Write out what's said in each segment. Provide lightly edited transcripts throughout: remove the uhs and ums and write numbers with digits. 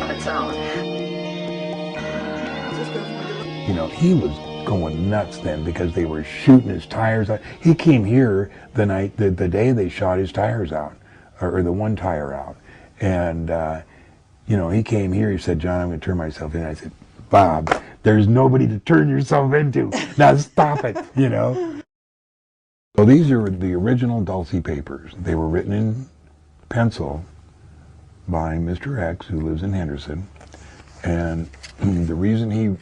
on its own. You know, he was going nuts then because they were shooting his tires out. He came here the day they shot his tires out, or the one tire out. And, you know, he came here, he said, "John, I'm going to turn myself in." I said, "Bob, there's nobody to turn yourself into. Now stop it," you know. So these are the original Dulce papers. They were written in pencil by Mr. X, who lives in Henderson. And the reason he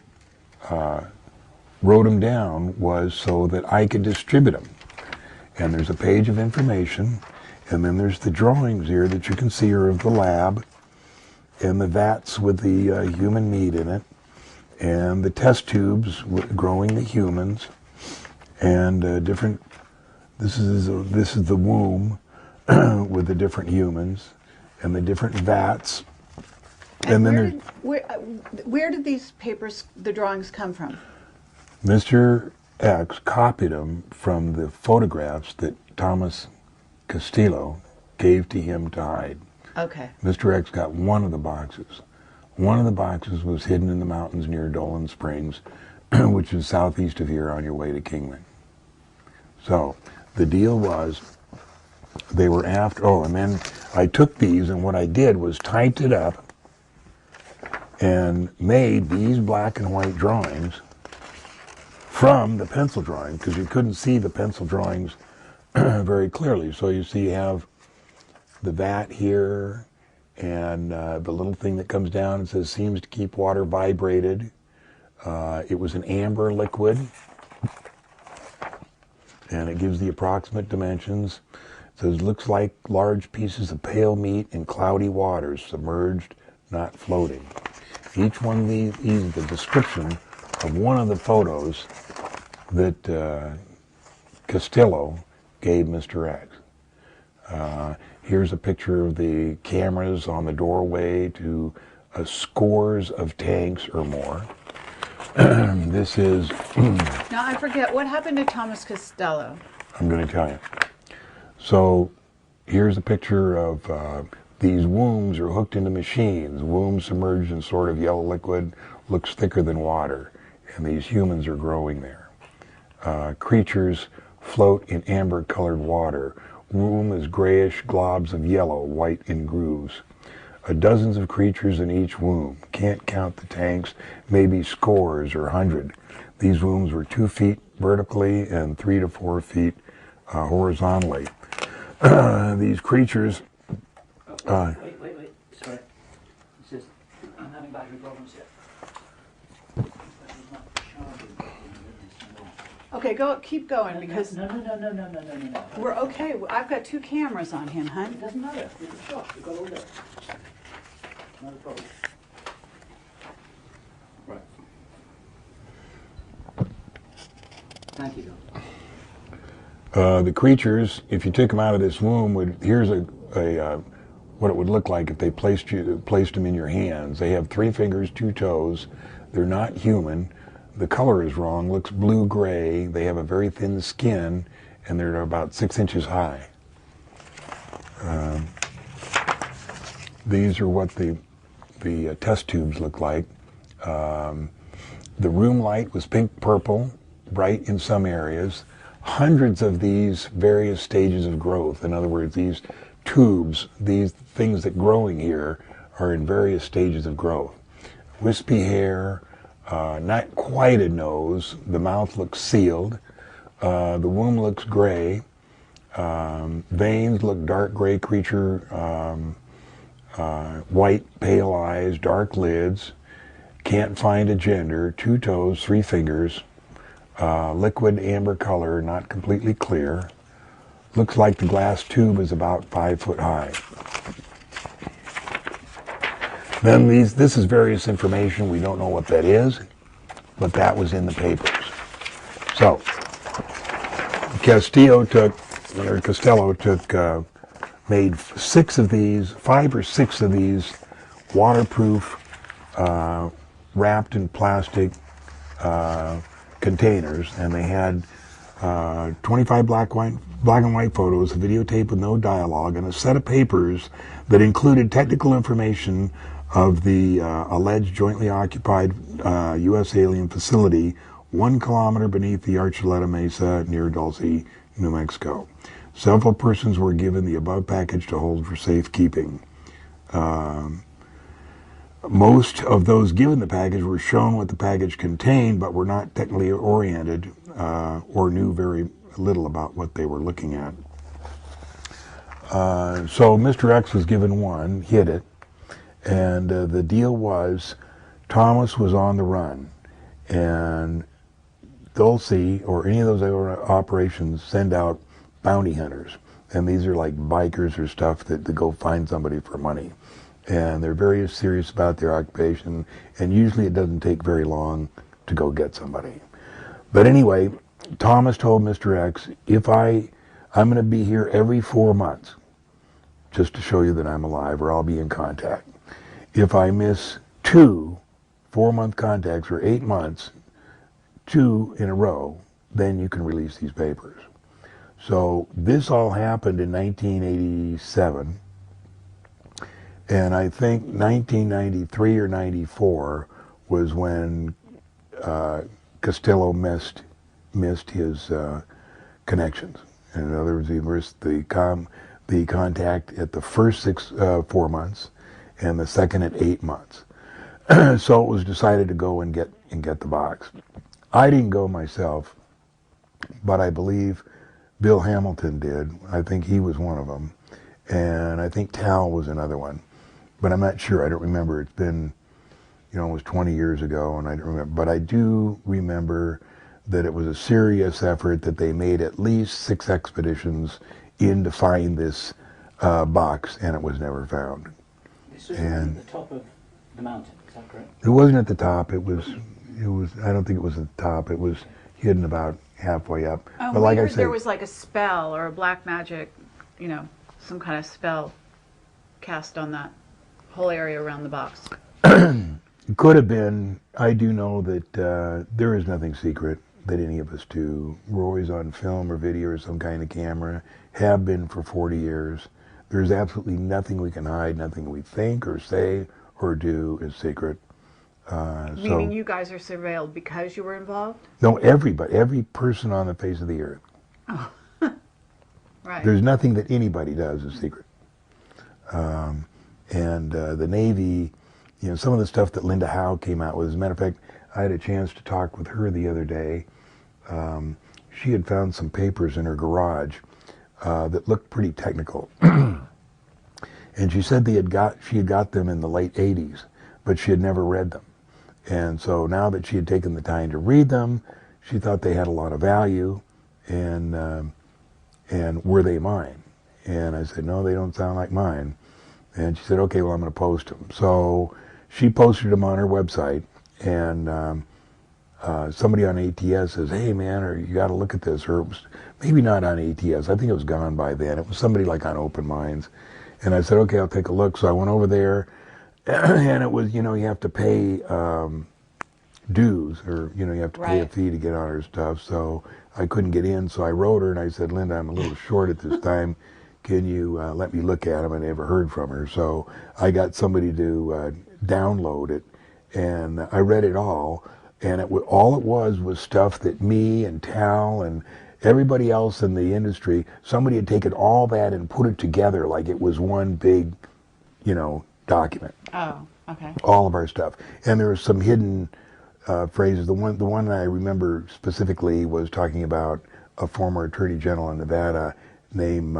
wrote them down was so that I could distribute them. And there's a page of information, and then there's the drawings here that you can see are of the lab, and the vats with the human meat in it, and the test tubes growing the humans, and different. This is the womb with the different humans, and the different vats. And then where did these papers, the drawings, come from? Mr. X copied them from the photographs that Thomas Castillo gave to him to hide. Okay. Mr. X got one of the boxes. One of the boxes was hidden in the mountains near Dolan Springs, which is southeast of here on your way to Kingman. So the deal was they were after, and then I took these, and what I did was typed it up and made these black and white drawings from the pencil drawing, because you couldn't see the pencil drawings very clearly. So you see you have the vat here, and the little thing that comes down and says seems to keep water vibrated. It was an amber liquid, and it gives the approximate dimensions. It says looks like large pieces of pale meat in cloudy waters, submerged, not floating. Each one of these is the description of one of the photos that Castillo gave Mr. X. Here's a picture of the cameras on the doorway to scores of tanks or more. This is... Now I forget, what happened to Thomas Costello? I'm going to tell you. So here's a picture of these wombs are hooked into machines. Wombs submerged in sort of yellow liquid, looks thicker than water, and these humans are growing there. Creatures float in amber-colored water. Womb is grayish globs of yellow, white in grooves. Dozens of creatures in each womb. Can't count the tanks, maybe scores or 100. These wombs were 2 feet vertically and 3 to 4 feet horizontally. These creatures... wait. Sorry. It says, I'm having battery problems here. Okay, keep going, because No. we're okay. I've got 2 cameras on him, hon. It doesn't matter. You can shot. You've got all that. Not a problem. Right. Thank you, John. The creatures, if you took them out of this womb, here's what it would look like if they placed them in your hands. They have 3 fingers, 2 toes. They're not human. The color is wrong, looks blue-gray. They have a very thin skin, and they're about 6 inches high. These are what the test tubes look like. The room light was pink-purple, bright in some areas. Hundreds of these various stages of growth. In other words, these tubes, these things that growing here, are in various stages of growth. Wispy hair, not quite a nose. The mouth looks sealed. The womb looks gray. Veins look dark gray creature, white pale eyes, dark lids. Can't find a gender. 2 toes, 3 fingers. Liquid amber color, not completely clear. Looks like the glass tube is about 5 foot high. Then this is various information. We don't know what that is, but that was in the papers. So Costello made 5 or 6 of these waterproof, wrapped in plastic containers, and they had 25 black and white photos, a videotape with no dialogue, and a set of papers that included technical information of the alleged jointly occupied U.S. alien facility 1 kilometer beneath the Archuleta Mesa near Dulce, New Mexico. Several persons were given the above package to hold for safekeeping. Most of those given the package were shown what the package contained, but were not technically oriented or knew very little about what they were looking at. So Mr. X was given one, hid it, and the deal was Thomas was on the run, and Dulce or any of those other operations send out bounty hunters, and these are like bikers or stuff that go find somebody for money. And they're very serious about their occupation, and usually it doesn't take very long to go get somebody. But anyway, Thomas told Mr. X, I'm going to be here every 4 months, just to show you that I'm alive, or I'll be in contact. If I miss 2 4-month contacts or 8 months, 2 in a row, then you can release these papers. So this all happened in 1987. And I think 1993 or 94 was when Costello missed his connections. And in other words, he missed the contact at the first 4 months and the second at 8 months. So it was decided to go and get the box. I didn't go myself, but I believe Bill Hamilton did. I think he was one of them. And I think Tal was another one. But I'm not sure. I don't remember. It's been, it was 20 years ago, and I don't remember. But I do remember that it was a serious effort, that they made at least 6 expeditions in to find this box, and it was never found. This was at the top of the mountain, is that correct? It wasn't at the top. It was. I don't think it was at the top. It was hidden about halfway up. Oh, but like I said, there was like a spell or a black magic, some kind of spell cast on that whole area around the box. It could have been. I do know that there is nothing secret that any of us do. We're always on film or video or some kind of camera, have been for 40 years. There's absolutely nothing we can hide, nothing we think or say or do is secret. Meaning you guys are surveilled because you were involved? No, everybody, every person on the face of the earth. Oh, right. There's nothing that anybody does is secret. And the Navy, some of the stuff that Linda Howe came out with, as a matter of fact, I had a chance to talk with her the other day. She had found some papers in her garage that looked pretty technical. And she said she had got them in the late 80s, but she had never read them. And so now that she had taken the time to read them, she thought they had a lot of value, and were they mine? And I said, no, they don't sound like mine. And she said, okay, well, I'm going to post them. So she posted them on her website, and somebody on ATS says, hey, man, you got to look at this. Or it was maybe not on ATS. I think it was gone by then. It was somebody like on Open Minds. And I said, okay, I'll take a look. So I went over there, and it was, you have to pay dues, or, you have to pay a fee to get on her stuff. So I couldn't get in. So I wrote her, and I said, Linda, I'm a little short at this time. Can you let me look at them? I never heard from her. So I got somebody to download it, and I read it all. And all it was stuff that me and Tal and everybody else in the industry, somebody had taken all that and put it together like it was one big, document. Oh, okay. All of our stuff. And there were some hidden phrases. The one I remember specifically was talking about a former Attorney General in Nevada named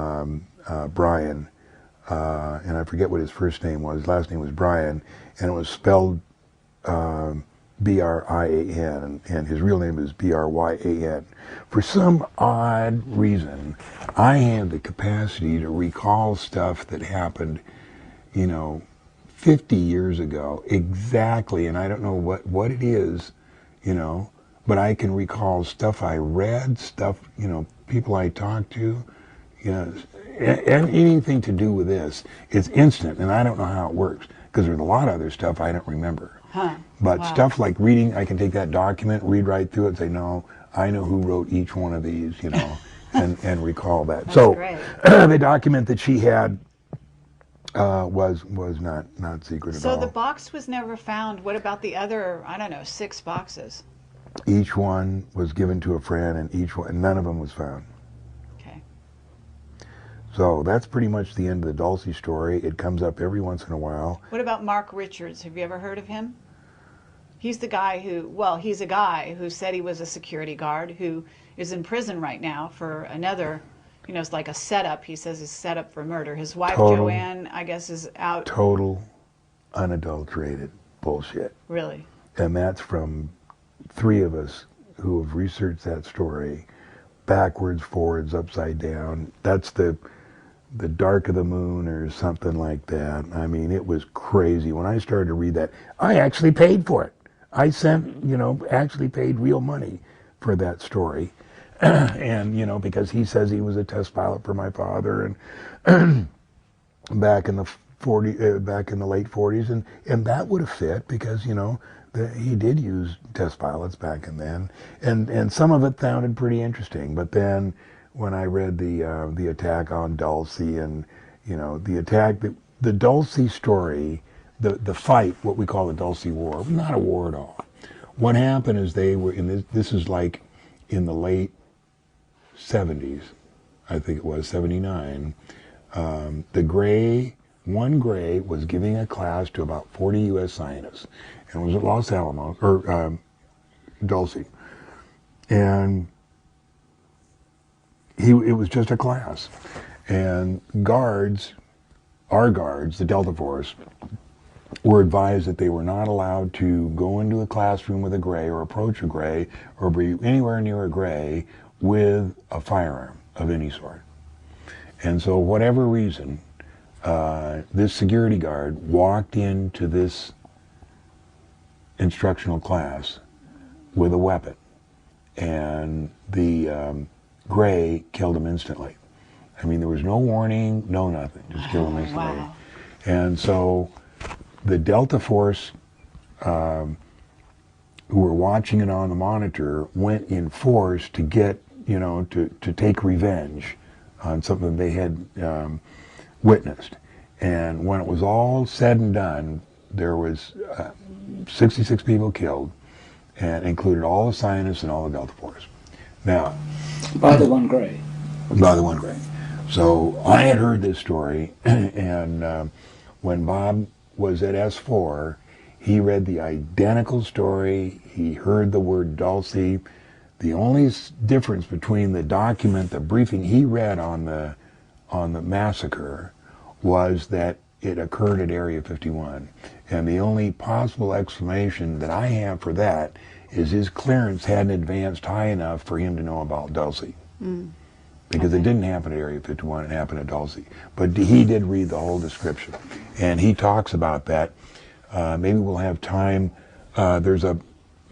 Brian, and I forget what his first name was. His last name was Brian, and it was spelled B-R-I-A-N, and his real name is B-R-Y-A-N. For some odd reason, I have the capacity to recall stuff that happened, 50 years ago, exactly, and I don't know what it is, but I can recall stuff I read, stuff, people I talked to, anything to do with this. It's instant, and I don't know how it works, because there's a lot of other stuff I don't remember. Huh. But Wow. stuff like reading, I can take that document, read right through it, and say, no, I know who wrote each one of these, and recall that. That's so great. the document that she had Was not secret at So all. the box was never found. What about the other, I don't know, 6 boxes? Each one was given to a friend, and none of them was found. Okay. So that's pretty much the end of the Dulcie story. It comes up every once in a while. What about Mark Richards? Have you ever heard of him? He's the guy who, well, he's a guy who said he was a security guard who is in prison right now for another, you know, it's like a setup. He says it's set up for murder. His wife, Total- Joanne, I guess, is out. Total, unadulterated bullshit. Really? And that's from 3 of us who have researched that story backwards, forwards, upside down. That's the Dark of the Moon or something like that. I mean, it was crazy. When I started to read that, I actually paid for it. I actually paid real money for that story. And, because he says he was a test pilot for my father and back in the late 40s, and that would have fit because, he did use test pilots back in then. And some of it sounded pretty interesting, but then when I read the attack on Dulcie and the Dulcie story, the fight, what we call the Dulcie War, was not a war at all. What happened is they were this is like in the late 70s, I think it was 79. One Gray was giving a class to about 40 U.S. scientists, and it was at Los Alamos or Dulcie, and it was just a class, and our guards, the Delta Force, were advised that they were not allowed to go into a classroom with a Gray or approach a Gray or be anywhere near a Gray with a firearm of any sort. And so, whatever reason, this security guard walked into this instructional class with a weapon, and the Gray killed him instantly. I mean, there was no warning, no nothing, just killed him instantly. Wow. And so the Delta Force, who were watching it on the monitor, went in force to get, to take revenge on something they had witnessed. And when it was all said and done, there was 66 people killed, and included all the scientists and all the Delta Force. Now, By the one Gray. by the one Gray. So I had heard this story, and when Bob was at S4, he read the identical story. He heard the word Dulcie. The only difference between the document, the briefing he read on the massacre, was that it occurred at Area 51. And the only possible explanation that I have for that is his clearance hadn't advanced high enough for him to know about Dulcie. Because it didn't happen at Area 51, it happened at Dulcie. But he did read the whole description. And he talks about that. Maybe we'll have time. There's a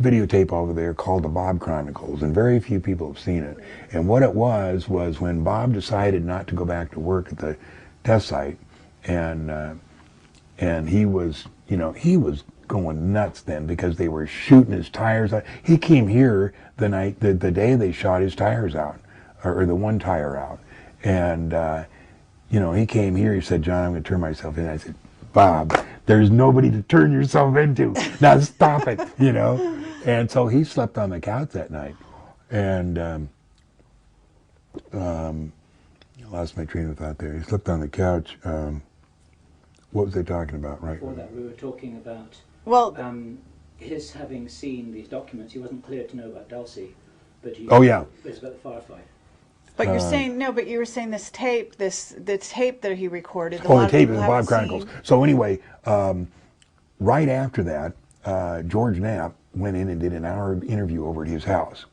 videotape over there called the Bob Chronicles, and very few people have seen it. And what it was when Bob decided not to go back to work at the test site, and he was, he was going nuts then because they were shooting his tires out. He came here the day they shot his tires out, or the one tire out. And, he came here, he said, "John, I'm going to turn myself in." I said, "Bob, there's nobody to turn yourself into. Now stop it," And so he slept on the couch that night. And I lost my train of thought there. He slept on the couch. What was they talking about, right? Before that, we were talking about Well, his having seen these documents. He wasn't clear to know about Dulcie, but he Oh, yeah. it's about the firefight. but you're saying, no, but you were saying this tape, the tape that he recorded. The tape is the Bob Chronicles. So anyway, right after that, George Knapp went in and did an hour interview over at his house,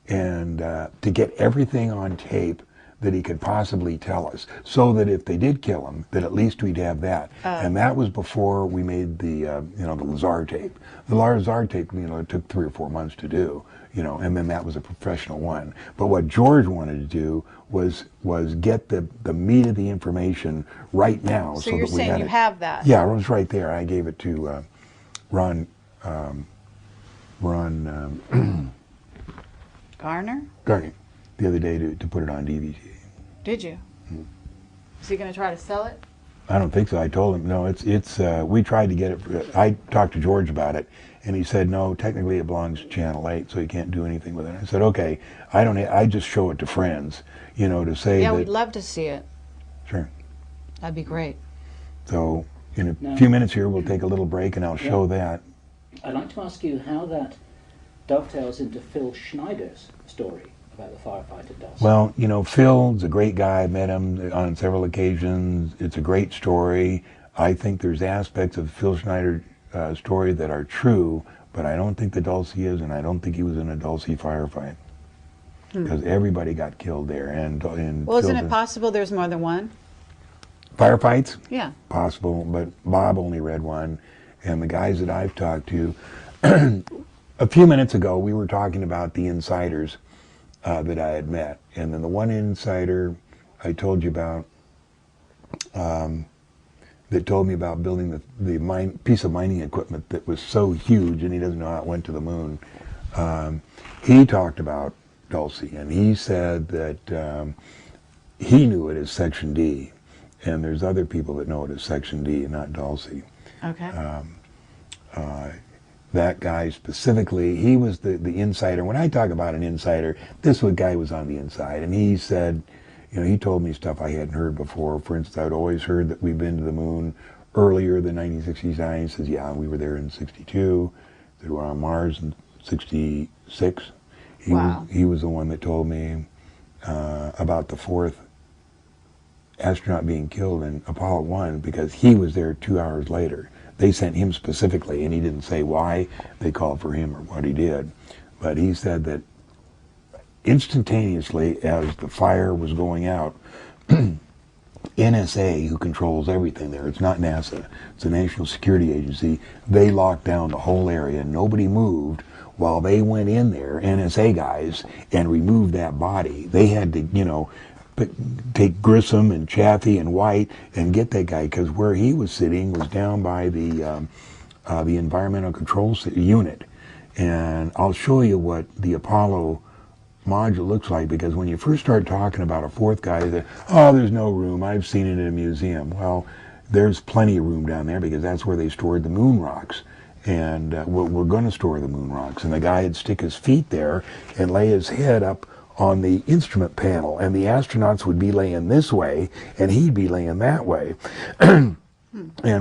and to get everything on tape that he could possibly tell us, so that if they did kill him, that at least we'd have that. And that was before we made the the Lazar tape. The Lazar tape, it took 3 or 4 months to do, and then that was a professional one. But what George wanted to do was get the meat of the information right now, So that you're we saying had you it. have that? Yeah, it was right there. I gave it to Ron Garner? Garney the other day to put it on DVD. Did you? Is he going to try to sell it? I don't think so. I told him, no, it's we tried to get it. I talked to George about it, and he said, no, technically it belongs to Channel 8, so you can't do anything with it. I said, okay, I just show it to friends, you know, to say Yeah, that. we'd love to see it. Sure. That'd be great. So in a No. few minutes here, we'll take a little break, and I'll show that. I'd like to ask you how that dovetails into Phil Schneider's story about the firefighter Dulcie. Well, you know, Phil's a great guy. I met him on several occasions. It's a great story. I think there's aspects of Phil Schneider's story that are true, but I don't think the Dulcie is, and I don't think he was in a Dulcie firefight. Because everybody got killed there. And Well, isn't it possible there's more than one? Firefights? Yeah. Possible, but Bob only read one. And the guys that I've talked to, a few minutes ago, we were talking about the insiders that I had met. And then the one insider I told you about, that told me about building the piece of mining equipment that was so huge, and he doesn't know how it went to the moon. He talked about Dulcie, and he said that he knew it as Section D, and there's other people that know it as Section D and not Dulcie. Okay. That guy specifically, he was the insider. When I talk about an insider, this guy was on the inside, and he said, you know, he told me stuff I hadn't heard before. For instance, I'd always heard that we'd been to the moon earlier than 1969. He says, yeah, we were there in 62. That we're on Mars in 66. Wow. He was the one that told me about the fourth astronaut being killed in Apollo 1 because he was there 2 hours later. They sent him specifically, and he didn't say why they called for him or what he did. But he said that instantaneously, as the fire was going out, NSA, who controls everything there, it's not NASA, it's a national security agency, they locked down the whole area. Nobody moved while they went in there, NSA guys, and removed that body. They had to, you know, take Grissom and Chaffee and White and get that guy, because where he was sitting was down by the environmental control unit. And I'll show you what the Apollo module looks like, because when you first start talking about a fourth guy, there's no room, I've seen it in a museum. Well, there's plenty of room down there, because that's where they stored the moon rocks. And we're going to store the moon rocks. And the guy would stick his feet there and lay his head up on the instrument panel, and the astronauts would be laying this way, and he'd be laying that way. And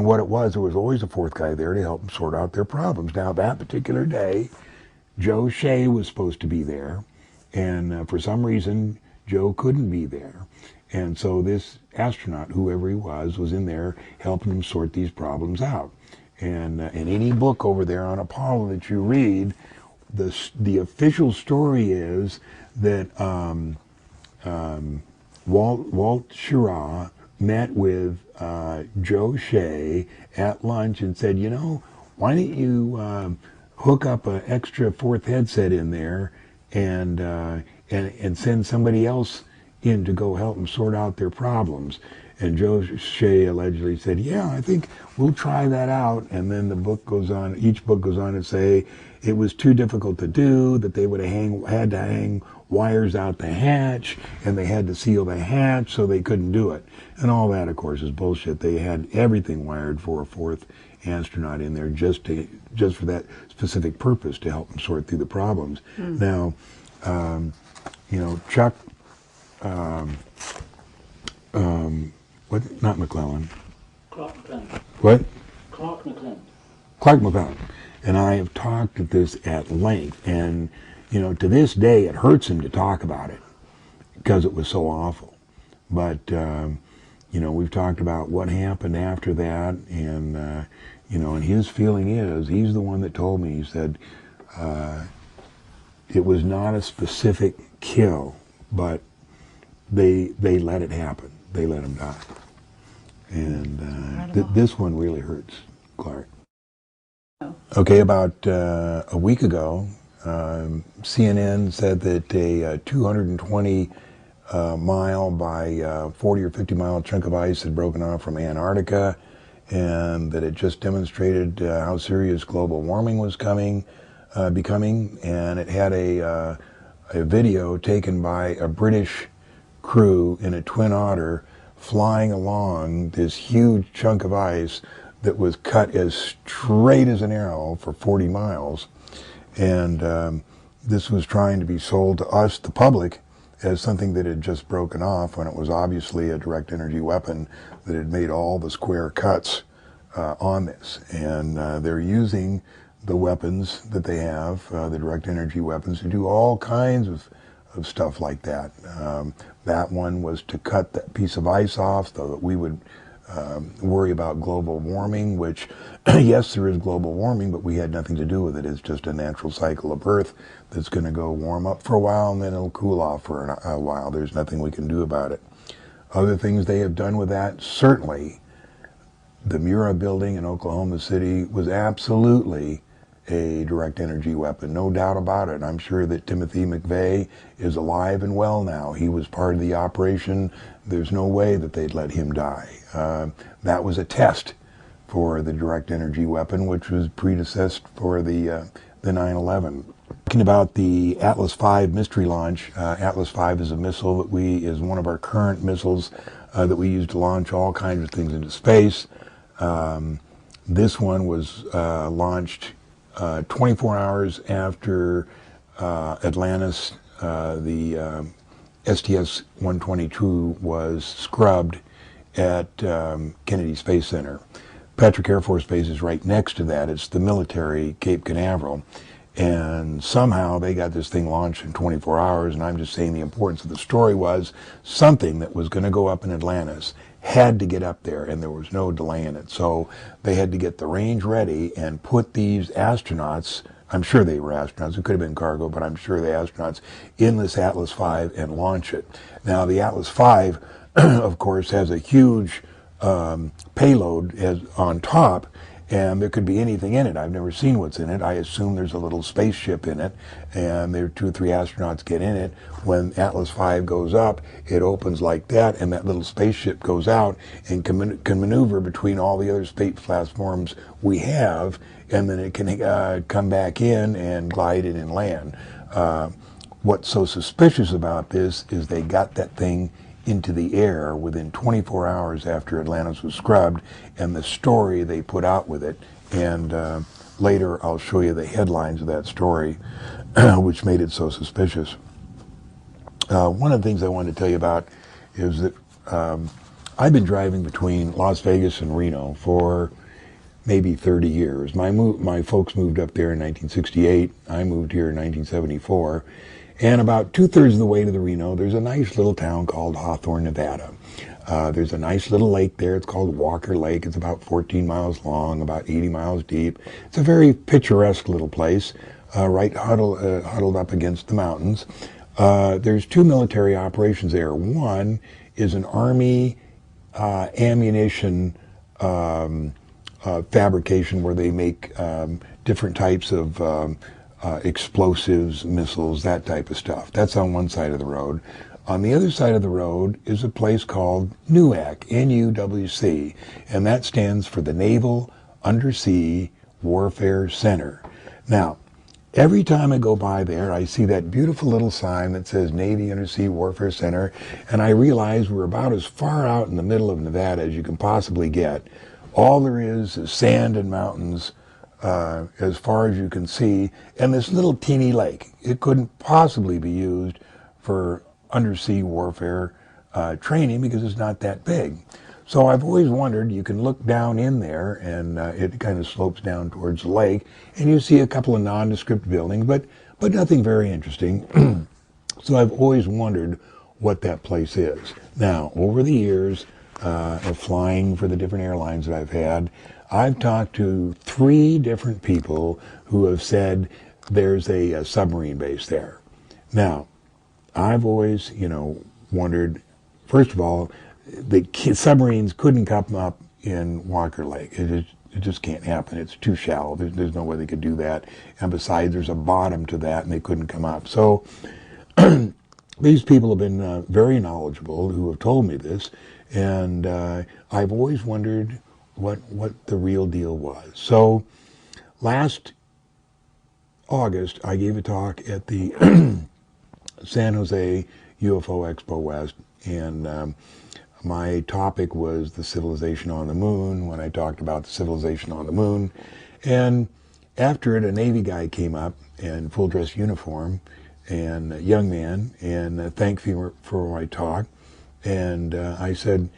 what it was, there was always a fourth guy there to help them sort out their problems. Now, that particular day, Joe Shea was supposed to be there, and for some reason, Joe couldn't be there. And so this astronaut, whoever he was in there helping him sort these problems out. And in any book over there on Apollo that you read, the official story is that Walt Schirra met with Joe Shea at lunch and said, you know, why don't you hook up an extra fourth headset in there and send somebody else in to go help them sort out their problems. And Joe Shea allegedly said, yeah, I think we'll try that out. And then the book goes on, each book goes on to say it was too difficult to do, that they would have had to hang wires out the hatch, and they had to seal the hatch, so they couldn't do it. And all that, of course, is bullshit. They had everything wired for a fourth astronaut in there just for that specific purpose, to help them sort through the problems. Now, you know, Chuck, not McClellan. Clark McClellan. What? Clark McClellan. Clark McClellan. And I have talked at this at length, and, you know, to this day it hurts him to talk about it because it was so awful. But, you know, we've talked about what happened after that, and, you know, and his feeling is, he's the one that told me, he said, it was not a specific kill, but they let it happen. They let him die. And this one really hurts Clark. Okay, about a week ago, CNN said that a 220 mile by 40 or 50 mile chunk of ice had broken off from Antarctica, and that it just demonstrated how serious global warming was becoming. And it had a video taken by a British crew in a Twin Otter flying along this huge chunk of ice that was cut as straight as an arrow for 40 miles. And this was trying to be sold to us, the public, as something that had just broken off, when it was obviously a direct energy weapon that had made all the square cuts on this. And they're using the weapons that they have, the direct energy weapons, to do all kinds of stuff like that. That one was to cut that piece of ice off so that we would worry about global warming, which, yes, there is global warming, but we had nothing to do with it. It's just a natural cycle of Earth that's going to go warm up for a while, and then it'll cool off for a while. There's nothing we can do about it. Other things they have done with that, certainly the Murrah building in Oklahoma City was absolutely a direct energy weapon, no doubt about it. I'm sure that Timothy McVeigh is alive and well now. He was part of the operation. There's no way that they'd let him die. That was a test for the direct energy weapon, which was predecessed for the 9/11. Talking about the Atlas V mystery launch, Atlas V is a missile that is one of our current missiles that we use to launch all kinds of things into space. This one was launched 24 hours after Atlantis, the STS-122 was scrubbed at Kennedy Space Center. Patrick Air Force Base is right next to that. It's the military Cape Canaveral. And somehow they got this thing launched in 24 hours, and I'm just saying the importance of the story was something that was going to go up in Atlantis had to get up there, and there was no delay in it. So they had to get the range ready and put these astronauts, I'm sure they were astronauts, it could have been cargo, but I'm sure the astronauts, in this Atlas V and launch it. Now the Atlas V, of course, has a huge payload on top, and there could be anything in it. I've never seen what's in it. I assume there's a little spaceship in it, and there 2 or 3 astronauts get in it. When Atlas V goes up, it opens like that, and that little spaceship goes out and can maneuver between all the other space platforms we have, and then it can come back in and glide in and land. What's so suspicious about this is they got that thing into the air within 24 hours after Atlantis was scrubbed, and the story they put out with it. And later I'll show you the headlines of that story, which made it so suspicious. One of the things I wanted to tell you about is that I've been driving between Las Vegas and Reno for maybe 30 years. My folks moved up there in 1968. I moved here in 1974. And about 2/3 of the way to the Reno, there's a nice little town called Hawthorne, Nevada. There's a nice little lake there. It's called Walker Lake. It's about 14 miles long, about 80 miles deep. It's a very picturesque little place, right huddled up against the mountains. There's 2 military operations there. One is an Army ammunition fabrication where they make different types of explosives, missiles, that type of stuff. That's on one side of the road. On the other side of the road is a place called NUWC, N-U-W-C, and that stands for the Naval Undersea Warfare Center. Now, every time I go by there, I see that beautiful little sign that says Navy Undersea Warfare Center, and I realize we're about as far out in the middle of Nevada as you can possibly get. All there is sand and mountains as far as you can see, and this little teeny lake. It couldn't possibly be used for undersea warfare training because it's not that big. So I've always wondered, you can look down in there, and it kind of slopes down towards the lake, and you see a couple of nondescript buildings, but nothing very interesting. So I've always wondered what that place is. Now, over the years of flying for the different airlines that I've had, I've talked to 3 different people who have said there's a submarine base there. Now, I've always, wondered, first of all, the submarines couldn't come up in Walker Lake. It just can't happen. It's too shallow. There's no way they could do that. And besides, there's a bottom to that, and they couldn't come up. So these people have been very knowledgeable who have told me this, and I've always wondered what the real deal was. So last August, I gave a talk at the San Jose UFO Expo West, and my topic was the civilization on the moon when I talked about the civilization on the moon. And after it, a Navy guy came up in full dress uniform, and a young man, and thanked me for my talk. And I said,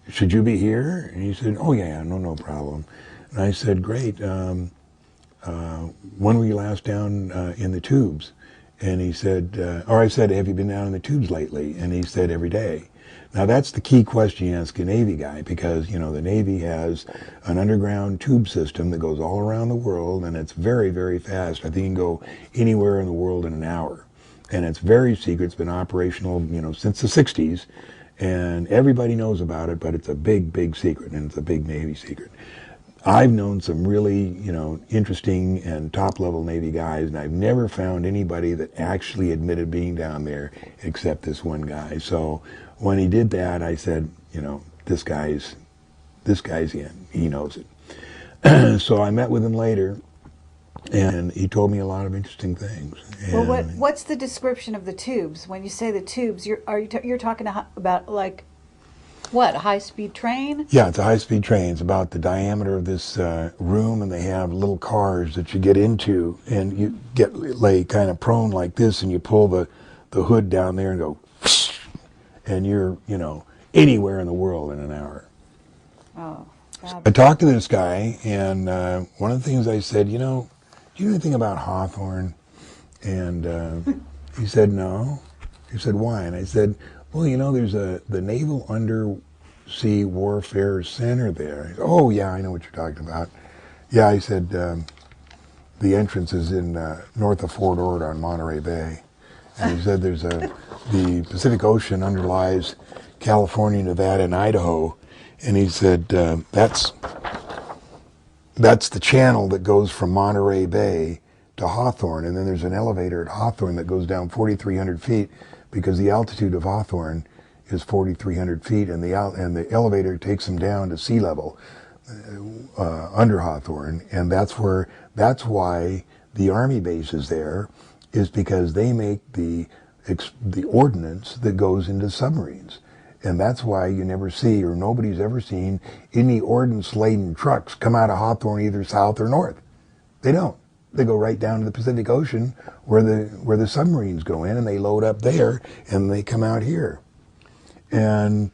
should you be here? And he said, oh yeah, no problem. And I said, great. When were you last down in the tubes? And he said, or I said, have you been down in the tubes lately? And he said, every day. Now that's the key question you ask a Navy guy, because, you know, the Navy has an underground tube system that goes all around the world, and it's very, very fast. I think you can go anywhere in the world in an hour. And it's very secret. It's been operational, you know, since the 60s. And everybody knows about it, but it's a big, big secret, and it's a big Navy secret. I've known some really, you know, interesting and top-level Navy guys, and I've never found anybody that actually admitted being down there except this one guy. So when he did that, I said, you know, this guy's in. He knows it. So I met with him later, and he told me a lot of interesting things. Well, what's the description of the tubes? When you say the tubes, you're talking about, like, what, a high-speed train? Yeah, it's a high-speed train. It's about the diameter of this room, and they have little cars that you get into, and you lay kind of prone like this, and you pull the hood down there and go, and you're, you know, anywhere in the world in an hour. Oh, I talked to this guy, and one of the things I said, you know, do you know anything about Hawthorne? And he said, no. He said, why? And I said, well, you know, there's the Naval Undersea Warfare Center there. He said, oh, yeah, I know what you're talking about. Yeah, I said, the entrance is in north of Fort Ord on Monterey Bay. And he said the Pacific Ocean underlies California, Nevada, and Idaho. And he said, that's the channel that goes from Monterey Bay to Hawthorne, and then there's an elevator at Hawthorne that goes down 4,300 feet, because the altitude of Hawthorne is 4,300 feet, and the elevator takes them down to sea level under Hawthorne, and that's why the Army base is there, is because they make the ordnance that goes into submarines. And that's why you never see, or nobody's ever seen, any ordnance-laden trucks come out of Hawthorne either south or north. They don't. They go right down to the Pacific Ocean where the submarines go in, and they load up there, and they come out here. And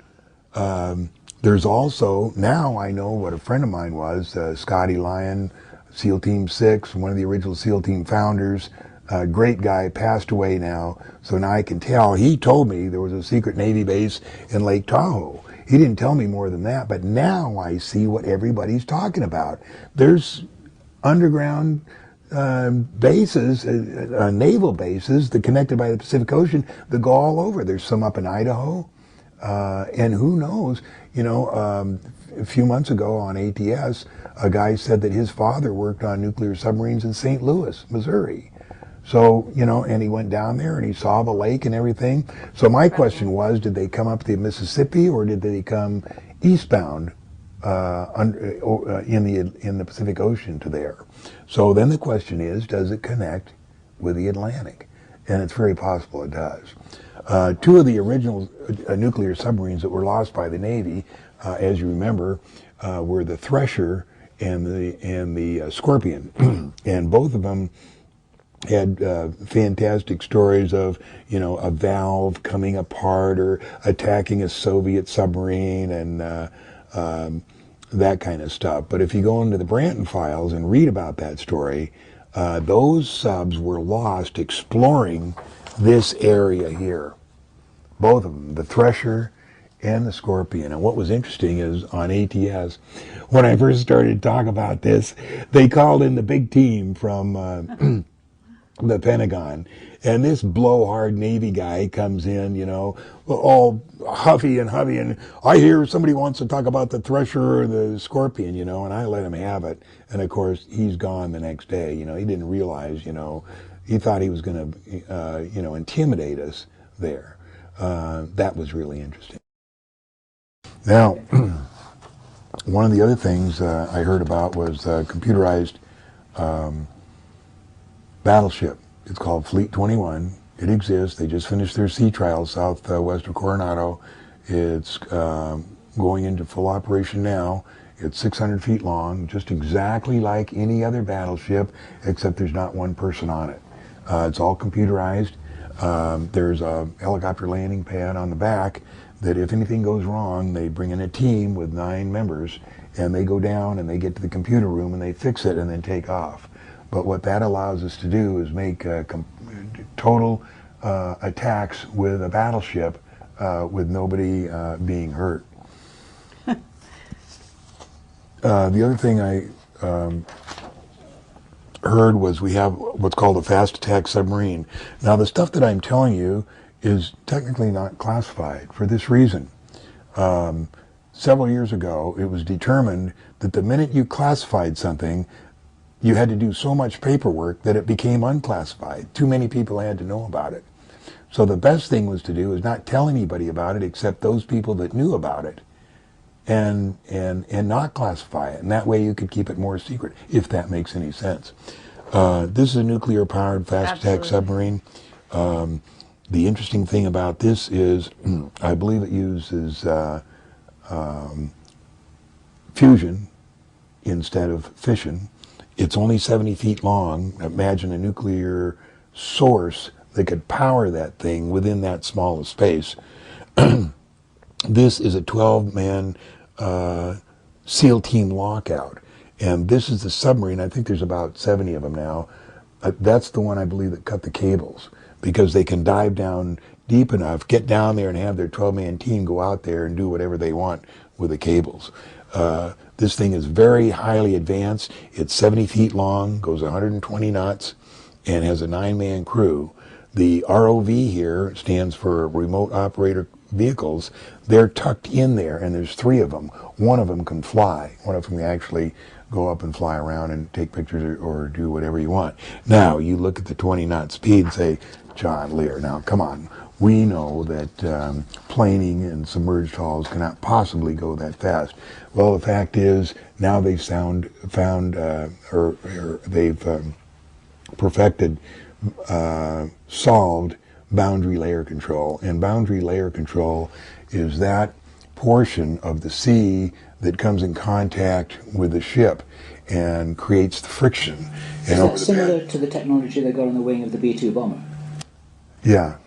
there's also, now I know what a friend of mine was, Scotty Lyon, SEAL Team 6, one of the original SEAL Team founders, a great guy, passed away now, so now I can tell. He told me there was a secret Navy base in Lake Tahoe. He didn't tell me more than that, but now I see what everybody's talking about. There's underground bases, naval bases that connected by the Pacific Ocean that go all over. There's some up in Idaho, and who knows, you know, a few months ago on ATS, a guy said that his father worked on nuclear submarines in St. Louis, Missouri. So, you know, and he went down there and he saw the lake and everything. So my question was, did they come up the Mississippi, or did they come eastbound in the Pacific Ocean to there? So then the question is, does it connect with the Atlantic? And it's very possible it does. Two of the original nuclear submarines that were lost by the Navy, as you remember, were the Thresher and the Scorpion, and both of them had fantastic stories of, you know, a valve coming apart or attacking a Soviet submarine and that kind of stuff. But if you go into the Branton files and read about that story, those subs were lost exploring this area here. Both of them, the Thresher and the Scorpion. And what was interesting is on ATS, when I first started to talk about this, they called in the big team from the Pentagon, and this blowhard Navy guy comes in, you know, all huffy, and I hear somebody wants to talk about the Thresher or the Scorpion, you know, and I let him have it. And of course, he's gone the next day. You know, he didn't realize, you know, he thought he was going to, you know, intimidate us there. That was really interesting. Now, one of the other things I heard about was computerized battleship. It's called Fleet 21, It exists. They just finished their sea trials southwest of Coronado. It's going into full operation now. It's 600 feet long, just exactly like any other battleship, except there's not one person on it. It's all computerized. There's a helicopter landing pad on the back that if anything goes wrong, they bring in a team with 9 members, and they go down and they get to the computer room and they fix it and then take off. But what that allows us to do is make total attacks with a battleship with nobody being hurt. The other thing I heard was we have what's called a fast attack submarine. Now the stuff that I'm telling you is technically not classified for this reason. Several years ago, it was determined that the minute you classified something, you had to do so much paperwork that it became unclassified. Too many people had to know about it. So the best thing was to do is not tell anybody about it except those people that knew about it, and not classify it. And that way you could keep it more secret, if that makes any sense. This is a nuclear-powered fast attack submarine. The interesting thing about this is, I believe it uses fusion instead of fission. It's only 70 feet long. Imagine a nuclear source that could power that thing within that small space. This is a 12-man SEAL team lockout. And this is the submarine. I think there's about 70 of them now. That's the one I believe that cut the cables, because they can dive down deep enough, get down there and have their 12-man team go out there and do whatever they want with the cables. This thing is very highly advanced. It's 70 feet long, goes 120 knots, and has a 9-man crew. The ROV here stands for Remote Operator Vehicles. They're tucked in there, and there's 3 of them. One of them can fly. One of them can actually go up and fly around and take pictures or do whatever you want. Now, you look at the 20-knot speed and say, John Lear, now come on. We know that planing and submerged hulls cannot possibly go that fast. Well, the fact is, now they've perfected, solved boundary layer control. And boundary layer control is that portion of the sea that comes in contact with the ship and creates the friction. Is that similar to the technology they got on the wing of the B-2 bomber? Yeah.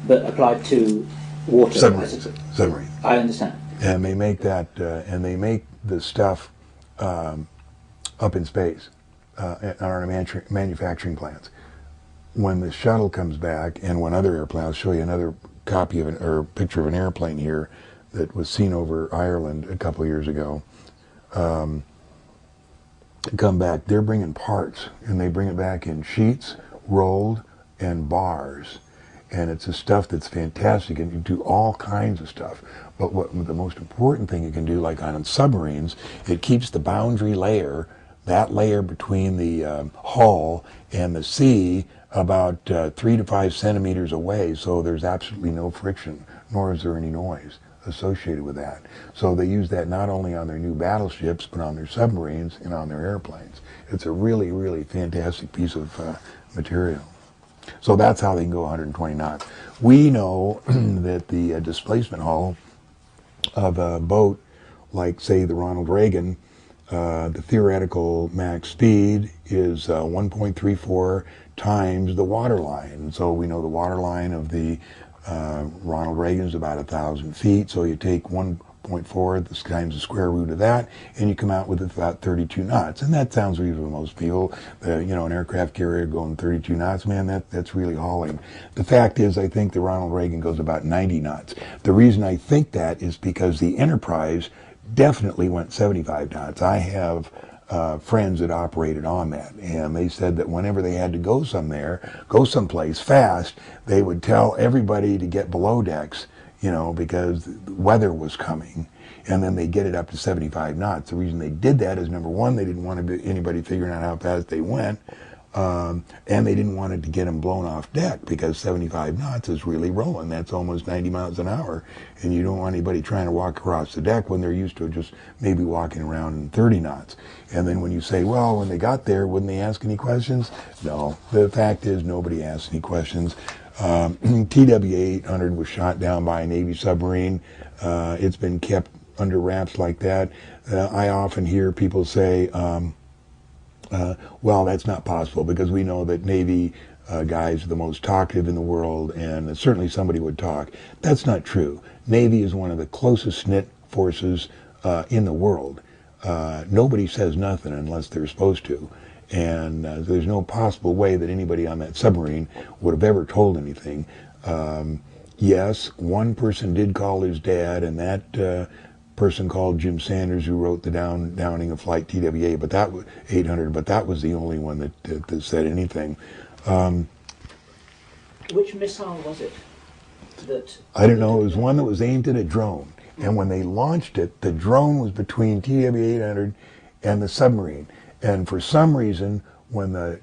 But applied to water? Submarine. I understand. And they make that, and they make the stuff up in space on our manufacturing plants. When the shuttle comes back, and when other airplanes, I'll show you another copy of or picture of an airplane here that was seen over Ireland a couple of years ago. Come back, they're bringing parts, and they bring it back in sheets, rolled, and bars. And it's a stuff that's fantastic, and you do all kinds of stuff. But what the most important thing you can do, like on submarines, it keeps the boundary layer, that layer between the hull and the sea, about 3 to 5 centimeters away, so there's absolutely no friction, nor is there any noise associated with that. So they use that not only on their new battleships, but on their submarines and on their airplanes. It's a really, really fantastic piece of material. So that's how they can go 120 knots. We know that the displacement hull of a boat, like say the Ronald Reagan, the theoretical max speed is 1.34 times the waterline. So we know the waterline of the Ronald Reagan is about 1,000 feet. So you take 1.4 times the square root of that, and you come out with about 32 knots. And that sounds reasonable to most people. You know, an aircraft carrier going 32 knots, man, that's really hauling. The fact is, I think the Ronald Reagan goes about 90 knots. The reason I think that is because the Enterprise definitely went 75 knots. I have friends that operated on that, and they said that whenever they had to go someplace fast, they would tell everybody to get below decks, you know, because the weather was coming, and then they get it up to 75 knots. The reason they did that is, number one, they didn't want anybody figuring out how fast they went, and they didn't want it to get them blown off deck, because 75 knots is really rolling. That's almost 90 miles an hour, and you don't want anybody trying to walk across the deck when they're used to just maybe walking around in 30 knots. And then when you say, well, when they got there, wouldn't they ask any questions? No. The fact is, nobody asked any questions. TW-800 was shot down by a Navy submarine. It's been kept under wraps like that. I often hear people say, well, that's not possible because we know that Navy guys are the most talkative in the world, and certainly somebody would talk. That's not true. Navy is one of the closest knit forces in the world. Nobody says nothing unless they're supposed to. And there's no possible way that anybody on that submarine would have ever told anything. Yes, one person did call his dad, and that person called Jim Sanders, who wrote the downing of Flight TWA, but that was 800. But that was the only one that said anything. Which missile was it? I don't know. It was one that was aimed at a drone, and when they launched it, the drone was between TW-800 and the submarine. And for some reason, when the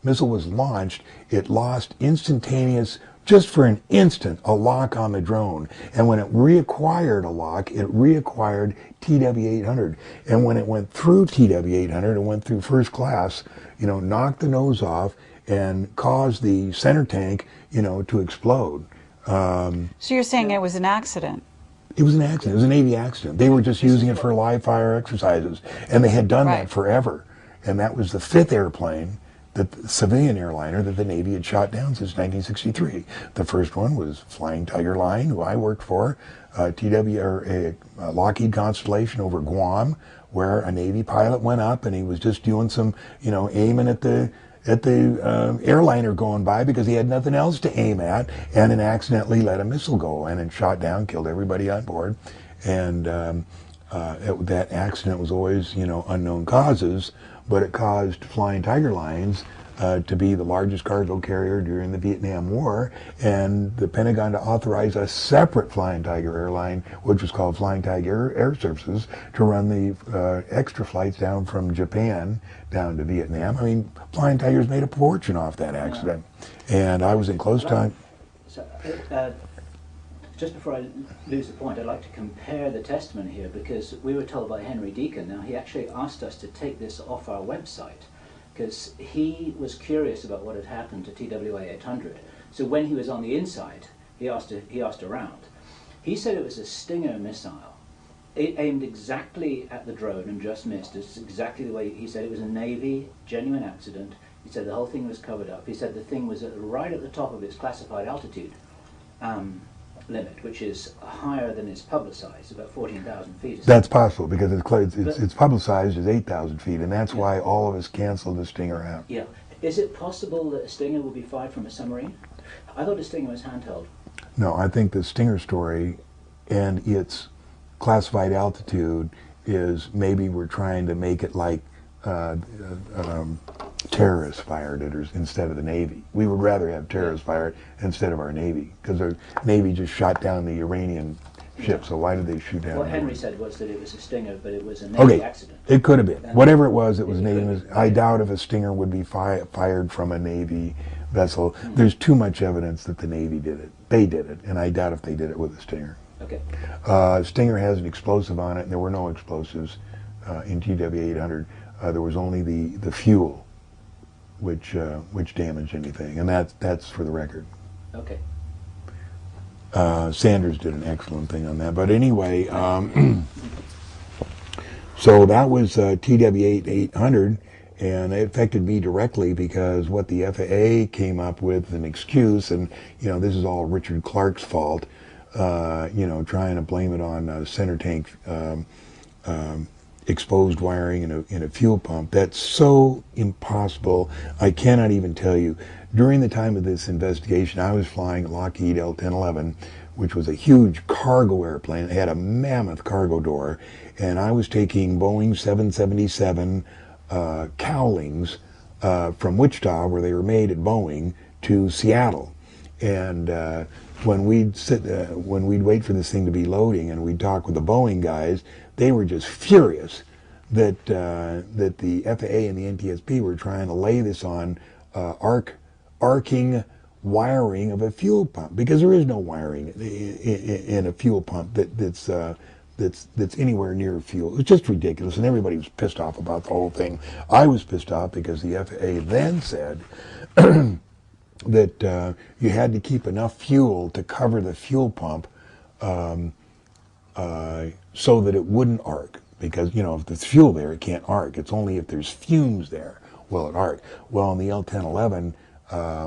missile was launched, it lost instantaneous, just for an instant, a lock on the drone. And when it reacquired a lock, it reacquired TW-800. And when it went through TW-800, it went through first class, knocked the nose off and caused the center tank, to explode. So you're saying it was an accident? It was an accident. It was a Navy accident. They were just using it for live fire exercises, and they had done that forever. And that was the fifth airplane, the civilian airliner, that the Navy had shot down since 1963. The first one was Flying Tiger Line, who I worked for, Lockheed Constellation over Guam, where a Navy pilot went up and he was just doing some, aiming at the airliner going by because he had nothing else to aim at, and then accidentally let a missile go and it shot down, killed everybody on board. And that accident was always, unknown causes, but it caused Flying Tiger Lines to be the largest cargo carrier during the Vietnam War, and the Pentagon to authorize a separate Flying Tiger airline, which was called Flying Tiger Air Services, to run the extra flights down from Japan down to Vietnam. I mean, Flying Tigers made a fortune off that accident, and I was in close time. So, just before I lose the point, I'd like to compare the testament here, because we were told by Henry Deacon, now he actually asked us to take this off our website, because he was curious about what had happened to TWA 800. So when he was on the inside, he asked around. He said it was a Stinger missile. It aimed exactly at the drone and just missed. It's exactly the way he said. It was a Navy genuine accident. He said the whole thing was covered up. He said the thing was right at the top of its classified altitude limit, which is higher than is publicized, about 14,000 feet. That's possible because it's publicized as 8,000 feet, and that's why all of us canceled the Stinger out. Yeah. Is it possible that a Stinger would be fired from a submarine? I thought a Stinger was handheld. No, I think the Stinger story and its classified altitude is maybe we're trying to make it like terrorists fired it instead of the Navy. We would rather have terrorists fire it instead of our Navy, because our Navy just shot down the Iranian ship, so why did they shoot down? What Henry said was that it was a Stinger, but it was a Navy accident. It could have been. Whatever it was Navy. I doubt if a Stinger would be fired from a Navy vessel. Mm-hmm. There's too much evidence that the Navy did it. They did it, and I doubt if they did it with a Stinger. Okay. Stinger has an explosive on it, and there were no explosives in TW-800. There was only the fuel, which damaged anything, and that's for the record. Okay. Sanders did an excellent thing on that, but anyway, so that was TW-800, and it affected me directly because what the FAA came up with an excuse, and this is all Richard Clark's fault, trying to blame it on center tank exposed wiring in a fuel pump. That's so impossible. I cannot even tell you. During the time of this investigation, I was flying a Lockheed L-1011, which was a huge cargo airplane. It had a mammoth cargo door, and I was taking Boeing 777 cowlings from Wichita, where they were made at Boeing, to Seattle. And when we'd wait for this thing to be loading and we'd talk with the Boeing guys, they were just furious that the FAA and the NTSB were trying to lay this on arcing wiring of a fuel pump, because there is no wiring in a fuel pump that's anywhere near fuel. It's just ridiculous, and everybody was pissed off about the whole thing. I was pissed off because the FAA then said that you had to keep enough fuel to cover the fuel pump so that it wouldn't arc. Because, you know, if there's fuel there, it can't arc. It's only if there's fumes there will it arc. Well, in the L-1011,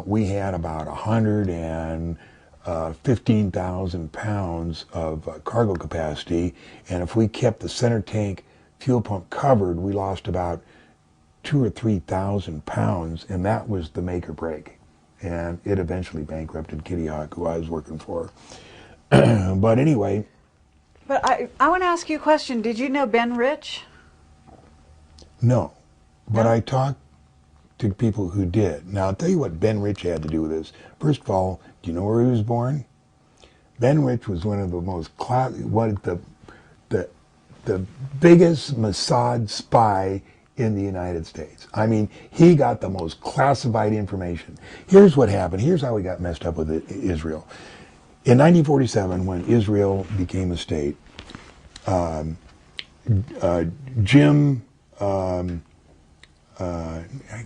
we had about 115,000 pounds of cargo capacity, and if we kept the center tank fuel pump covered, we lost about 2,000 or 3,000 pounds, and that was the make or break. And it eventually bankrupted Kitty Hawk, who I was working for. But anyway. But I want to ask you a question. Did you know Ben Rich? No. But No? I talked to people who did. Now, I'll tell you what Ben Rich had to do with this. First of all, do you know where he was born? Ben Rich was one of the most the biggest Mossad spy in the United States. I mean, he got the most classified information. Here's what happened. Here's how we got messed up with Israel. In 1947, when Israel became a state, Jim, I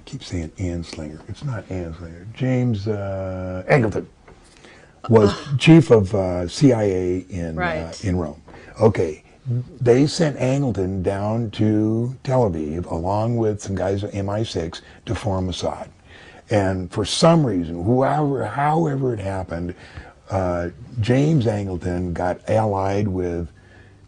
keep saying Anslinger. It's not Anslinger. James Angleton was chief of CIA in Rome. Okay, they sent Angleton down to Tel Aviv along with some guys at MI6 to form Mossad. And for some reason, however it happened, James Angleton got allied with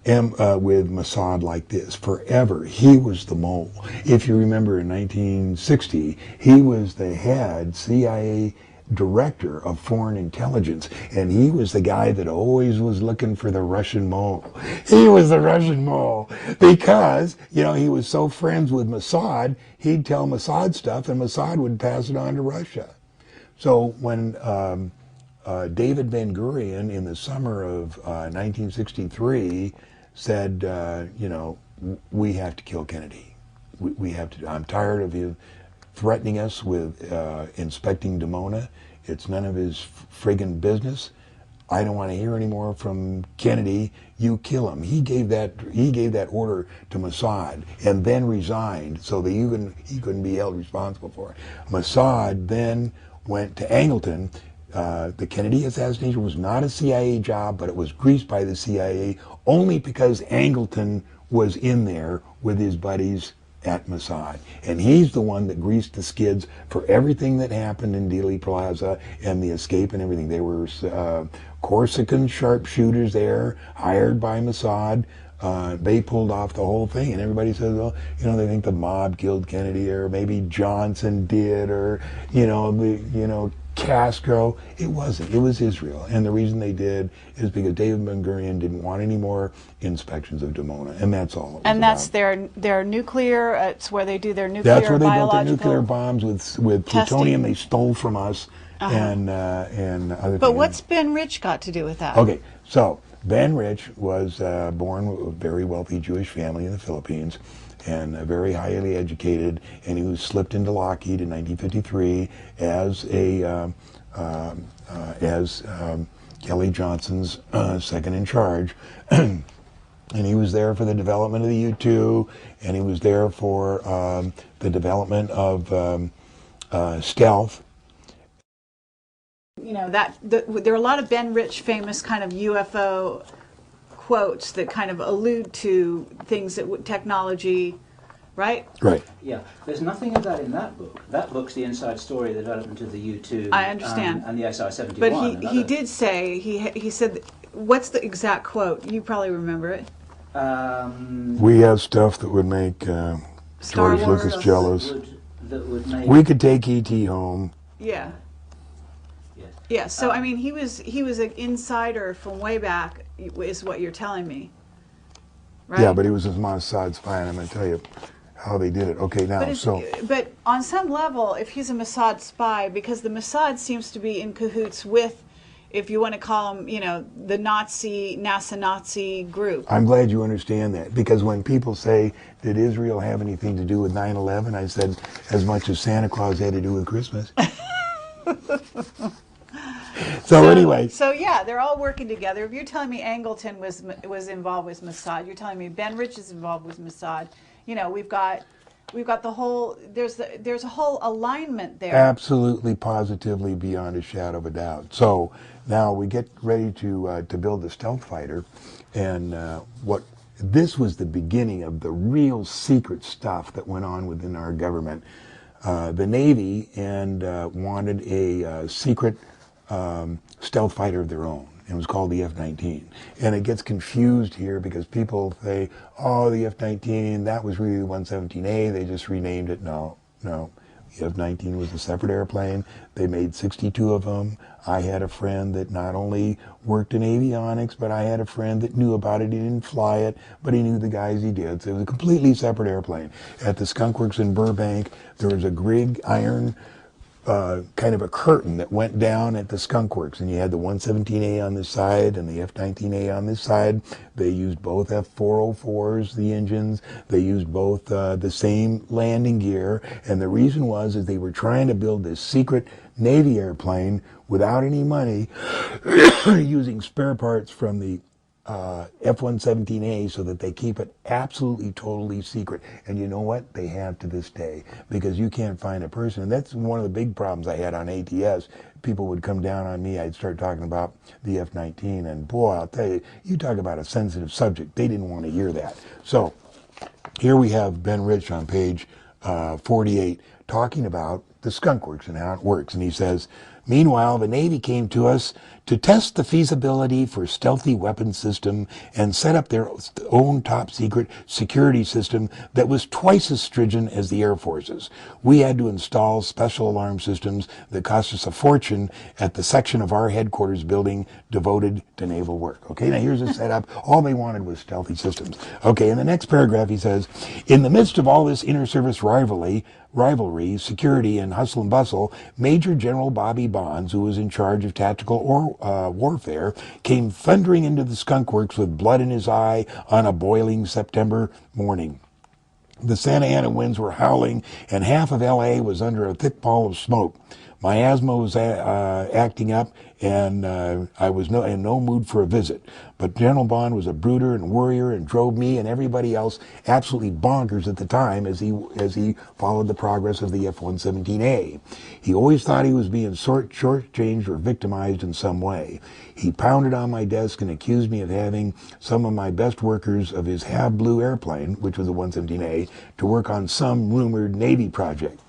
Mossad like this forever. He was the mole. If you remember, in 1960, he was the head CIA director of foreign intelligence, and he was the guy that always was looking for the Russian mole. He was the Russian mole because, you know, he was so friends with Mossad, he'd tell Mossad stuff, and Mossad would pass it on to Russia. So when David Ben-Gurion in the summer of 1963 said, you know, we have to kill Kennedy. We have to. I'm tired of him threatening us with inspecting Dimona. It's none of his friggin' business. I don't want to hear any more from Kennedy. You kill him. He gave that order to Mossad and then resigned so that he couldn't be held responsible for it. Mossad then went to Angleton. The Kennedy assassination was not a CIA job, but it was greased by the CIA only because Angleton was in there with his buddies at Mossad. And he's the one that greased the skids for everything that happened in Dealey Plaza and the escape and everything. There were Corsican sharpshooters there, hired by Mossad. They pulled off the whole thing, and everybody says, well, you know, they think the mob killed Kennedy, or maybe Johnson did, or, Castro. It wasn't. It was Israel. And the reason they did is because David Ben-Gurion didn't want any more inspections of Dimona, and that's all it was And that's about. their nuclear, it's where they do their nuclear, That's where they built their biological nuclear bombs with plutonium they stole from us and other things. But what's Ben Rich got to do with that? Okay, so Ben Rich was born with a very wealthy Jewish family in the Philippines, and very highly educated, and he was slipped into Lockheed in 1953 as Kelly Johnson's second in charge. And he was there for the development of the U-2, and he was there for the development of stealth. You know, there are a lot of Ben Rich famous kind of UFO quotes that kind of allude to things that technology, right? Right. Yeah, there's nothing of that in that book. That book's the inside story of the development of the U-2 I understand. And the SR-71. But he did say, he said, what's the exact quote? You probably remember it. We have stuff that would make Star George Wars Lucas jealous. That would make... We could take E.T. home. Yeah. Yeah. Yeah, so I mean, he was an insider from way back, is what you're telling me, right? Yeah, but he was a Mossad spy, and I'm going to tell you how they did it. Okay, now, But on some level, if he's a Mossad spy, because the Mossad seems to be in cahoots with, if you want to call them, you know, the NASA Nazi group. I'm glad you understand that, because when people say, did Israel have anything to do with 9/11, I said, as much as Santa Claus had to do with Christmas. So anyway. So yeah, they're all working together. If you're telling me Angleton was involved with Mossad, you're telling me Ben Rich is involved with Mossad. You know, we've got we've got the whole, there's a whole alignment there. Absolutely, positively, beyond a shadow of a doubt. So now we get ready to build the stealth fighter, and this was the beginning of the real secret stuff that went on within our government. The Navy wanted a secret stealth fighter of their own. It was called the F-19. And it gets confused here because people say, oh, the F-19, that was really the 117A. They just renamed it. No. The F-19 was a separate airplane. They made 62 of them. I had a friend that not only worked in avionics, but I had a friend that knew about it. He didn't fly it, but he knew the guys he did. So it was a completely separate airplane. At the Skunk Works in Burbank, there was a Grigg iron kind of a curtain that went down at the Skunk Works, and you had the 117A on this side and the F-19A on this side. They used both F-404s, the engines. They used both the same landing gear, and the reason was is they were trying to build this secret Navy airplane without any money, using spare parts from the F-117A so that they keep it absolutely, totally secret. And you know what? They have to this day, because you can't find a person. And that's one of the big problems I had on ATS. People would come down on me. I'd start talking about the F-19, and boy, I'll tell you, you talk about a sensitive subject. They didn't want to hear that. So here we have Ben Rich on page 48 talking about the Skunk Works and how it works. And he says, meanwhile, the Navy came to us to test the feasibility for stealthy weapons system and set up their own top secret security system that was twice as stringent as the Air Force's. We had to install special alarm systems that cost us a fortune at the section of our headquarters building devoted to naval work. Okay, now here's the setup. All they wanted was stealthy systems. Okay, in the next paragraph he says, in the midst of all this inter-service rivalry, security, and hustle and bustle, Major General Bobby Bonds, who was in charge of tactical warfare, came thundering into the Skunk Works with blood in his eye on a boiling September morning. The Santa Ana winds were howling, and half of L.A. was under a thick pall of smoke. My asthma was acting up, and I was in no mood for a visit. But General Bond was a brooder and worrier and drove me and everybody else absolutely bonkers at the time as he followed the progress of the F-117A. He always thought he was being shortchanged or victimized in some way. He pounded on my desk and accused me of having some of my best workers of his Have Blue airplane, which was the 117A, to work on some rumored Navy project.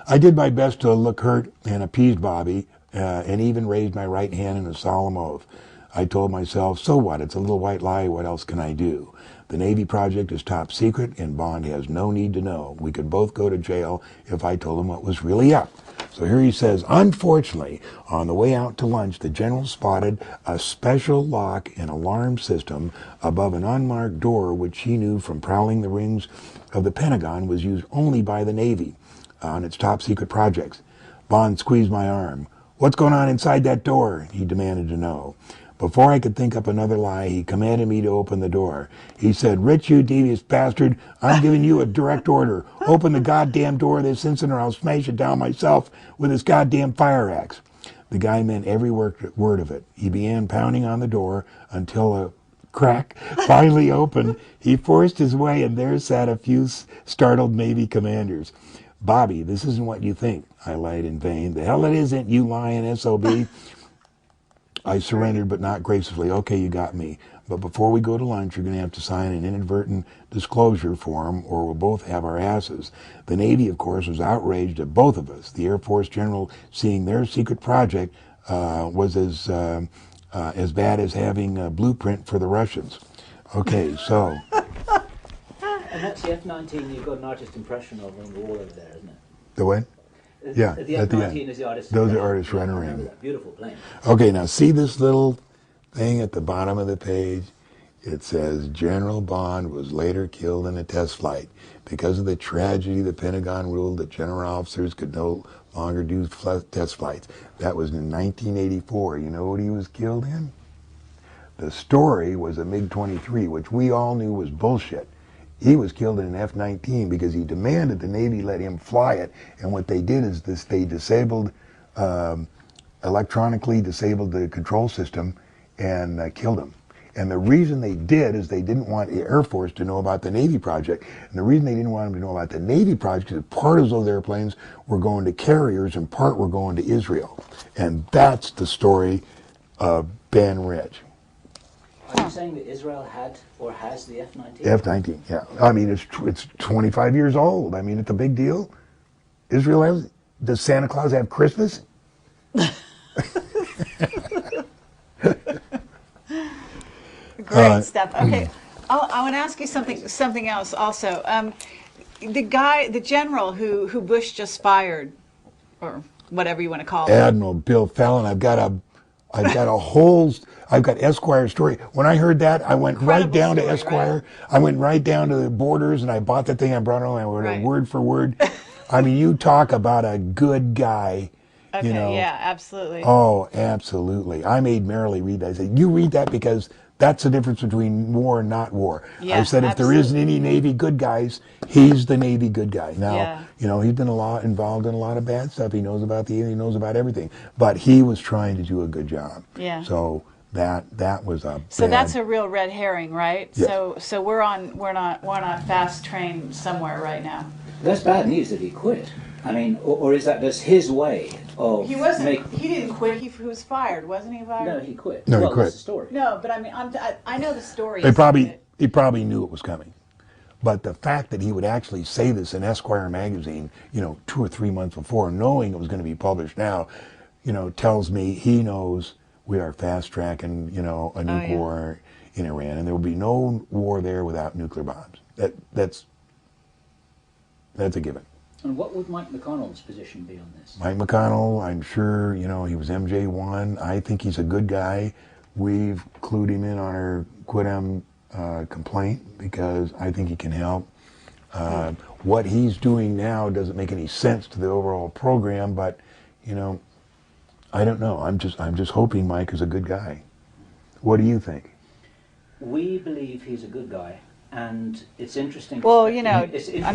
I did my best to look hurt and appeased Bobby, and even raised my right hand in a solemn oath. I told myself, so what? It's a little white lie. What else can I do? The Navy project is top secret, and Bond has no need to know. We could both go to jail if I told him what was really up. So here he says, unfortunately, on the way out to lunch, the general spotted a special lock and alarm system above an unmarked door, which he knew from prowling the rings of the Pentagon was used only by the Navy on its top secret projects. Bond squeezed my arm. What's going on inside that door? He demanded to know. Before I could think up another lie, he commanded me to open the door. He said, Rich, you devious bastard, I'm giving you a direct order. Open the goddamn door this instant or I'll smash it down myself with this goddamn fire axe. The guy meant every word of it. He began pounding on the door until a crack finally opened. He forced his way, and there sat a few startled Navy commanders. Bobby, this isn't what you think, I lied in vain. The hell it isn't, you lying SOB. I surrendered, but not gracefully. Okay, you got me. But before we go to lunch, you're going to have to sign an inadvertent disclosure form, or we'll both have our asses. The Navy, of course, was outraged at both of us. The Air Force general, seeing their secret project, was as bad as having a blueprint for the Russians. Okay, so... And that's the F-19 you've got an artist impression of on the wall over there, isn't it? The what? Yeah, The at the F-19 end. is the artist. Those are artist rendering. Beautiful plane. Okay, now see this little thing at the bottom of the page? It says, General Bond was later killed in a test flight. Because of the tragedy, the Pentagon ruled that general officers could no longer do test flights. That was in 1984. You know what he was killed in? The story was a MiG-23, which we all knew was bullshit. He was killed in an F-19 because he demanded the Navy let him fly it, and what they did is they disabled, electronically disabled the control system and killed him. And the reason they did is they didn't want the Air Force to know about the Navy project. And the reason they didn't want them to know about the Navy project is part of those airplanes were going to carriers and part were going to Israel. And that's the story of Ben Rich. Are you saying that Israel had or has the F-19? F-19, yeah. I mean, it's 25 years old. I mean, it's a big deal. Israel has, does Santa Claus have Christmas? Great stuff. Okay, I want to ask you something else also. The general who Bush just fired, or whatever you want to call it. Admiral Bill Fallon. I've got Esquire story. When I heard that, I went right down to Esquire. Right? I went right down to the Borders and I bought the thing. I brought it home. I wrote it word for word. I mean, you talk about a good guy. Okay, you know. Yeah, absolutely. Oh, absolutely. I made Marilee read that. I said, you read that because that's the difference between war and not war. Yeah, I said, if there isn't any Navy good guys, he's the Navy good guy. Now, you know, he's been involved in a lot of bad stuff. He knows about he knows about everything. But he was trying to do a good job. Yeah. So that was a So that's a real red herring, right? Yes. So we're on a fast train somewhere right now. That's bad news that he quit. I mean, or is that just his way of... He wasn't. He didn't quit. He was fired, wasn't he? Fired? No, he quit. No, he quit. That's the story. No, but I mean, I know the story. He probably knew it was coming, but the fact that he would actually say this in Esquire magazine, you know, 2 or 3 months before, knowing it was going to be published now, you know, tells me he knows we are fast tracking, you know, a nuke war in Iran, and there will be no war there without nuclear bombs. That's a given. And what would Mike McConnell's position be on this? Mike McConnell, I'm sure, you know, he was MJ1. I think he's a good guy. We've clued him in on our Quidem complaint because I think he can help. What he's doing now doesn't make any sense to the overall program, but, you know, I don't know. I'm just hoping Mike is a good guy. What do you think? We believe he's a good guy. And it's interesting. Well, you know,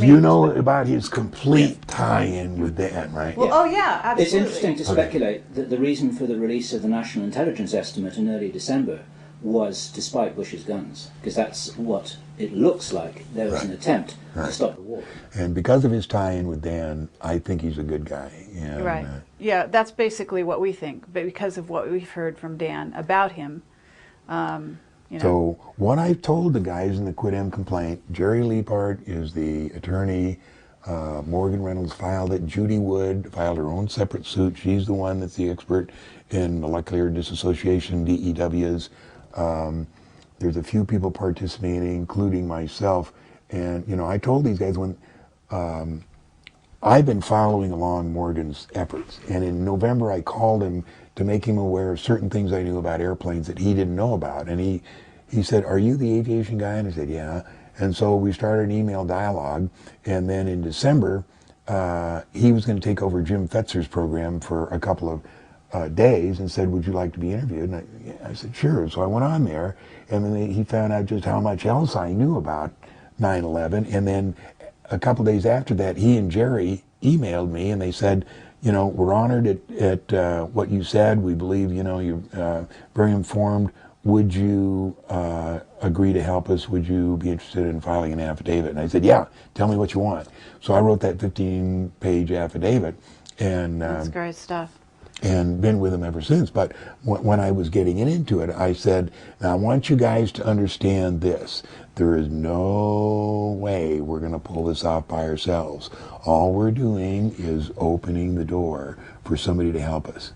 you know about his complete tie-in with Dan, right? Well, absolutely. It's interesting to speculate that the reason for the release of the National Intelligence Estimate in early December was despite Bush's guns, because that's what it looks like. There was an attempt to stop the war. And because of his tie-in with Dan, I think he's a good guy. And, right. Yeah, that's basically what we think, but because of what we've heard from Dan about him. You know. So what I've told the guys in the Quidem complaint, Jerry Liepard is the attorney, Morgan Reynolds filed it, Judy Wood filed her own separate suit. She's the one that's the expert in molecular disassociation, DEWs. There's a few people participating, including myself. And, you know, I told these guys when I've been following along Morgan's efforts. And in November, I called him to make him aware of certain things I knew about airplanes that he didn't know about. And he said, are you the aviation guy? And I said, yeah. And so we started an email dialogue. And then in December, he was going to take over Jim Fetzer's program for a couple of days and said, would you like to be interviewed? And I said, sure. So I went on there. And then he found out just how much else I knew about 9/11. And then a couple of days after that, he and Jerry emailed me and they said, you know, we're honored at what you said. We believe, you know, you're very informed. Would you agree to help us? Would you be interested in filing an affidavit? And I said, yeah, tell me what you want. So I wrote that 15-page affidavit. And that's great stuff. And been with him ever since. But when I was getting into it, I said, now I want you guys to understand this. There is no way we're going to pull this off by ourselves. All we're doing is opening the door for somebody to help us.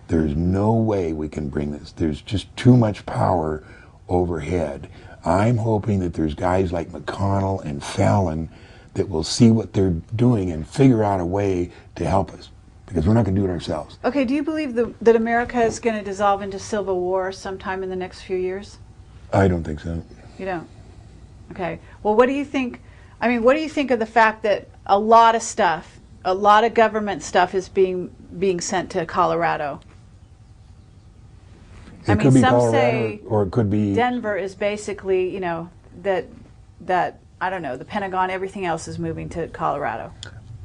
There's no way we can bring this. There's just too much power overhead. I'm hoping that there's guys like McConnell and Fallon that will see what they're doing and figure out a way to help us. Because we're not going to do it ourselves. Okay, do you believe that America is going to dissolve into civil war sometime in the next few years? I don't think so. You don't? Okay. Well, what do you think? I mean, what do you think of the fact that a lot of stuff, a lot of government stuff is being sent to Colorado? It could be Colorado, say or it could be Denver is basically, you know, that I don't know, the Pentagon, everything else is moving to Colorado.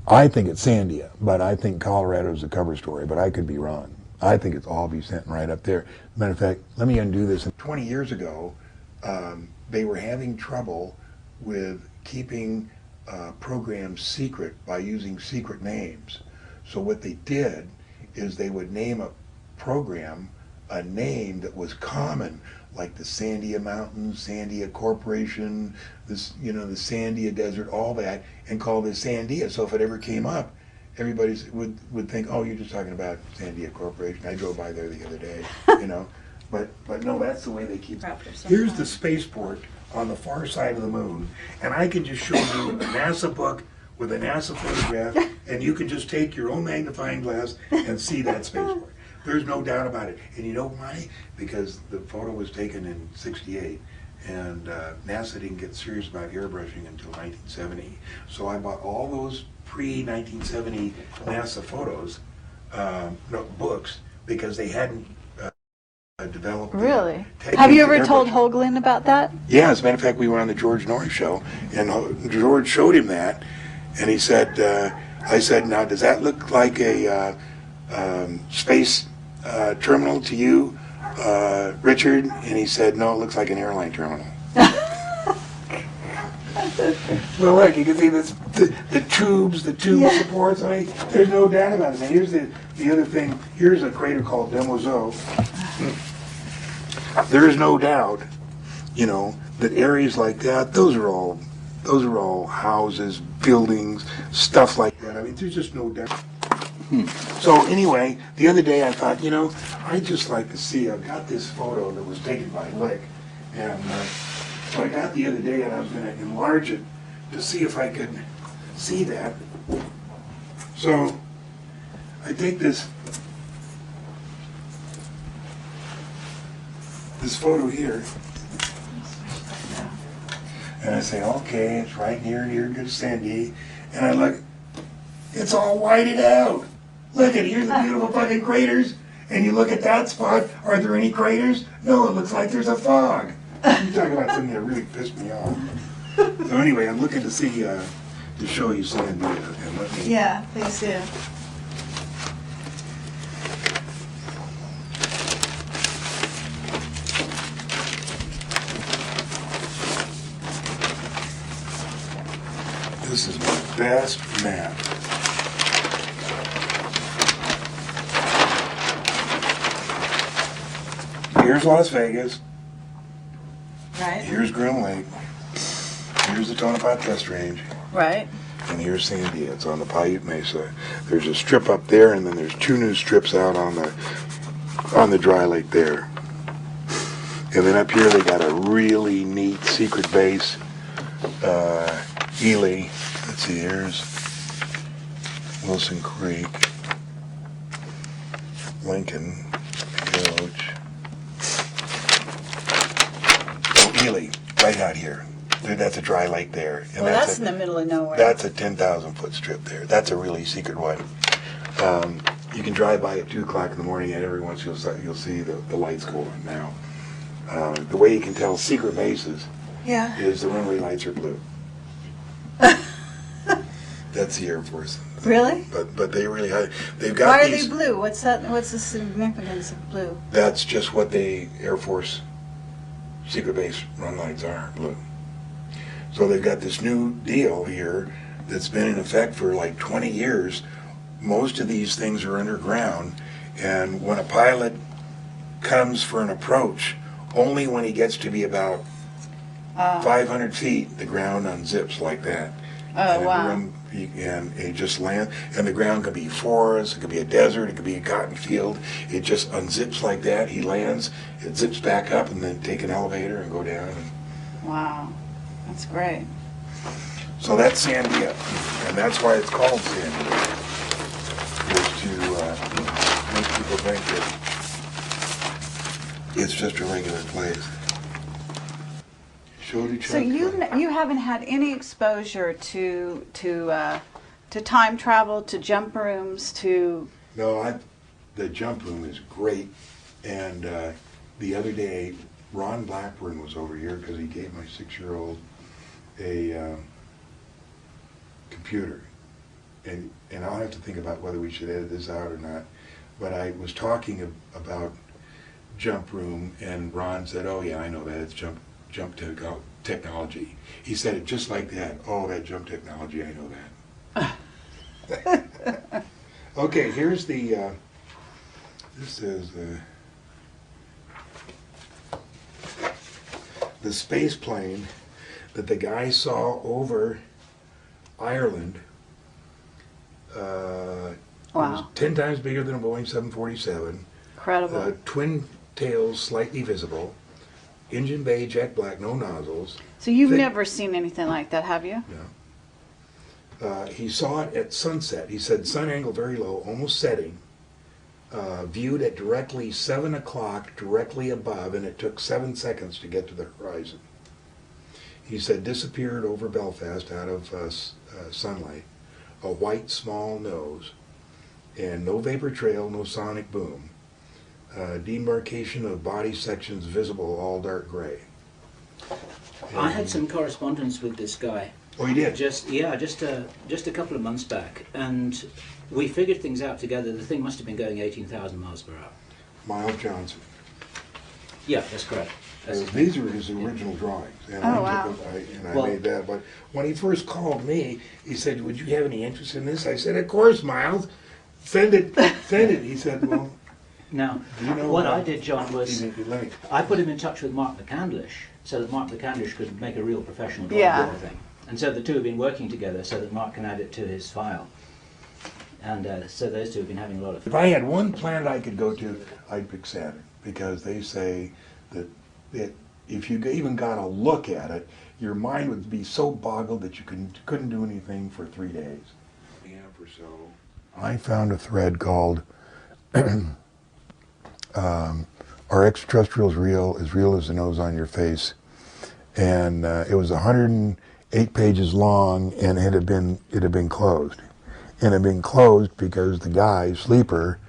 I think it's Sandia, but I think Colorado's a cover story, but I could be wrong. I think it's all be sent right up there. Matter of fact, let me undo this. 20 years ago, they were having trouble with keeping programs secret by using secret names. So what they did is they would name a program a name that was common, like the Sandia Mountains, Sandia Corporation, this, the Sandia Desert, all that, and call this Sandia. So if it ever came up, everybody would think, oh, you're just talking about Sandia Corporation. I drove by there the other day, But no, that's the way they keep it. Here's the spaceport on the far side of the moon, and I can just show you a NASA book with a NASA photograph, and you can just take your own magnifying glass and see that spaceport. There's no doubt about it. And you know why? Because the photo was taken in '68, and NASA didn't get serious about airbrushing until 1970. So I bought all those pre-1970 NASA photos, books, because they hadn't developed. Really? Have you ever told Hoagland about that? Yeah, as a matter of fact, we were on the George Norris show, and George showed him that, and he said, I said, now does that look like a space terminal to you, Richard? And he said, no, it looks like an airline terminal. Well, look, you can see this, the tubes supports. There's no doubt about it. Now, here's the other thing. Here's a crater called Demoiselle. There is no doubt, that areas like that, those are all houses, buildings, stuff like that. I mean, there's just no doubt. So anyway, the other day I thought, I'd just like to see. I've got this photo that was taken by Lick, and so I got the other day, and I was going to enlarge it to see if I could see that. So I take this photo here, and I say, okay, it's right near good Sandy, and I look, it's all whited out. Look at, here's the beautiful fucking craters, and you look at that spot, are there any craters? No, it looks like there's a fog. You talk about something that really pissed me off. So anyway, I'm looking to see, to show you Sandia, and let me... Yeah, please do. This is my best map. Here's Las Vegas. Right. Here's Groom Lake. Here's the Tonopah Test Range. Right. And here's Sandia. It's on the Paiute Mesa. There's a strip up there, and then there's two new strips out on the dry lake there. And then up here they got a really neat secret base. Ely. Let's see, here's Wilson Creek, Lincoln, Huge. Oh, Ely, right out here. That's a dry lake there. And well, that's in the middle of nowhere. That's a 10,000-foot strip there. That's a really secret one. You can drive by at 2 o'clock in the morning, and every once you'll see the lights go on now. The way you can tell secret bases is the runway lights are blue. That's the Air Force. Really? But they really they've got. Why are they blue? What's that? What's the significance of blue? That's just what the Air Force secret base run lights are, blue. So they've got this new deal here that's been in effect for like 20 years. Most of these things are underground, and when a pilot comes for an approach, only when he gets to be about 500 feet, the ground unzips like that. Oh, wow. And it just lands, and the ground could be forest, it could be a desert, it could be a cotton field. It just unzips like that. He lands, it zips back up, and then take an elevator and go down. Wow, that's great. So that's Sandia, and that's why it's called Sandia, is to make people think that it's just a regular place. So you haven't had any exposure to time travel, to jump rooms, to... No, the jump room is great, and the other day Ron Blackburn was over here because he gave my 6-year-old a computer, and I'll have to think about whether we should edit this out or not, but I was talking about jump room, and Ron said, oh yeah, I know that, it's jump jump technology. He said it just like that. Oh, that jump technology, I know that. Okay, here's the, this is the space plane that the guy saw over Ireland. It was 10 times bigger than a Boeing 747. Incredible. Twin tails slightly visible. Engine bay, jet black, no nozzles. So you've never seen anything like that, have you? No. He saw it at sunset. He said sun angle very low, almost setting. Viewed at directly 7 o'clock, directly above, and it took 7 seconds to get to the horizon. He said disappeared over Belfast out of sunlight. A white small nose, and no vapor trail, no sonic boom. Demarcation of body sections visible, all dark gray. I had some correspondence with this guy. Oh, you did? Just a couple of months back, and we figured things out together. The thing must have been going 18,000 miles per hour. Miles Johnson. Yeah, that's correct. These are his original drawings, and I made that. But when he first called me, he said, "Would you have any interest in this?" I said, "Of course, Miles. Send it, send it." He said, "Well." Now, what I did, John, was I put him in touch with Mark McCandlish so that Mark McCandlish could make a real professional drawing of everything. And so the two have been working together so that Mark can add it to his file. And so those two have been having a lot of fun. If I had one planet I could go to, I'd pick Saturn, because they say that if you even got a look at it, your mind would be so boggled that you couldn't do anything for 3 days. I found a thread called Are Extraterrestrials Real? As Real as the Nose on Your Face. And it was 108 pages long, and it had been closed. And it had been closed because the guy, Sleeper,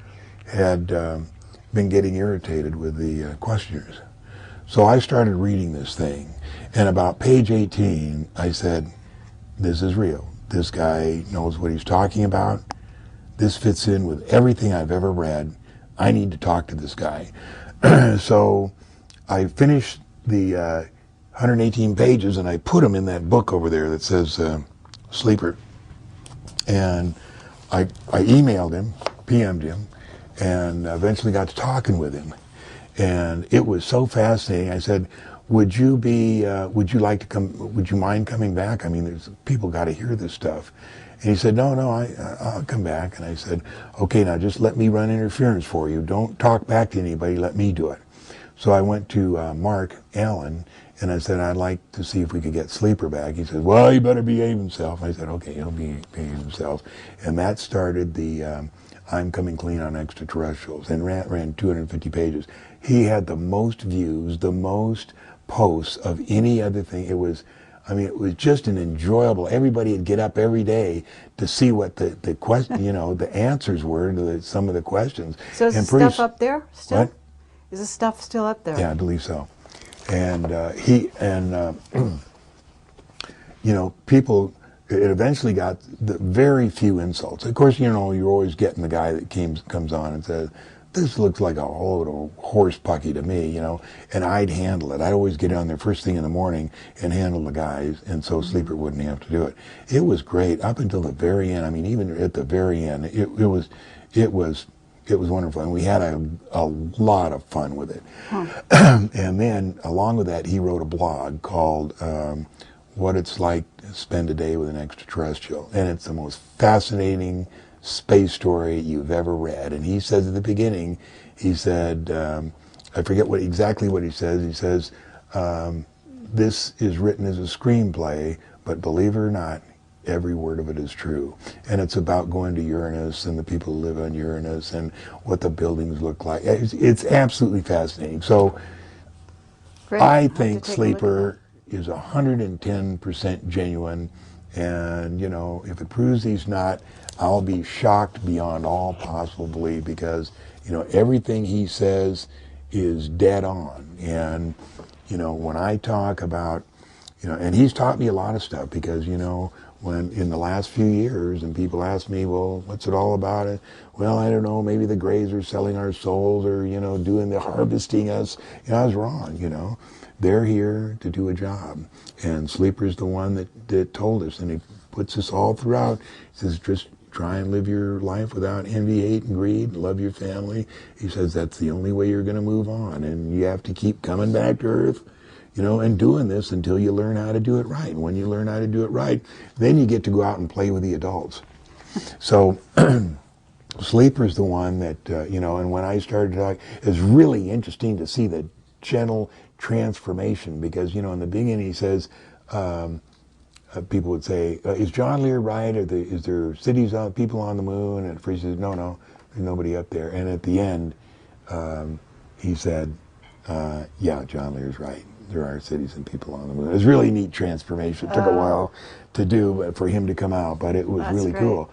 had been getting irritated with the questioners. So I started reading this thing, and about page 18, I said, this is real. This guy knows what he's talking about. This fits in with everything I've ever read. I need to talk to this guy. So I finished the 118 pages, and I put them in that book over there that says Sleeper. And I emailed him, PM'd him, and eventually got to talking with him. And it was so fascinating. I said, would you like to come, would you mind coming back? I mean, people got to hear this stuff. And he said, no, I'll come back. And I said, okay, now just let me run interference for you. Don't talk back to anybody, let me do it. So I went to Mark Allen, and I said, I'd like to see if we could get Sleeper back. He said, well, he better behave himself. I said, okay, he'll behave himself. And that started the I'm Coming Clean on Extraterrestrials, and ran 250 pages. He had the most views, the most posts of any other thing. It was just an enjoyable. Everybody would get up every day to see what the question, the answers were to some of the questions. So is the stuff up there still? What? Is the stuff still up there? Yeah, I believe so. And people. It eventually got the very few insults. Of course, you're always getting the guy that comes on and says, this looks like a whole little horse pucky to me, and I'd handle it. I'd always get on there first thing in the morning and handle the guys, and so Sleeper wouldn't have to do it. It was great up until the very end. I mean, even at the very end, it was wonderful, and we had a lot of fun with it. And then, along with that, he wrote a blog called What It's Like to Spend a Day with an Extraterrestrial, and it's the most fascinating space story you've ever read. And he says at the beginning, he said, I forget exactly what he says. He says, this is written as a screenplay, but believe it or not, every word of it is true. And it's about going to Uranus and the people who live on Uranus and what the buildings look like. It's absolutely fascinating. So Great. I think Sleeper is 110% genuine, and if it proves he's not, I'll be shocked beyond all possible belief, because everything he says is dead on. And when I talk about You know, and he's taught me a lot of stuff because, you know, when in the last few years and people ask me, well, what's it all about? Well, I don't know, maybe the Greys are selling our souls or, you know, doing the harvesting us. You know, I was wrong, you know. They're here to do a job. And Sleeper's the one that told us, and he puts us all throughout. He says, just try and live your life without envy, hate, and greed. Love your family. He says that's the only way you're going to move on. And you have to keep coming back to Earth, you know, and doing this until you learn how to do it right. And when you learn how to do it right, then you get to go out and play with the adults. So Sleeper's the one that, you know, and when I started talking, it's really interesting to see the gentle transformation because, you know, in the beginning he says, people would say, is John Lear right? Is there cities on, people on the moon? And he says, no, there's nobody up there. And at the end, he said, yeah, John Lear's right. There are cities and people on the moon. It was a really neat transformation. It took a while to do, but for him to come out, but it was That's really great. cool.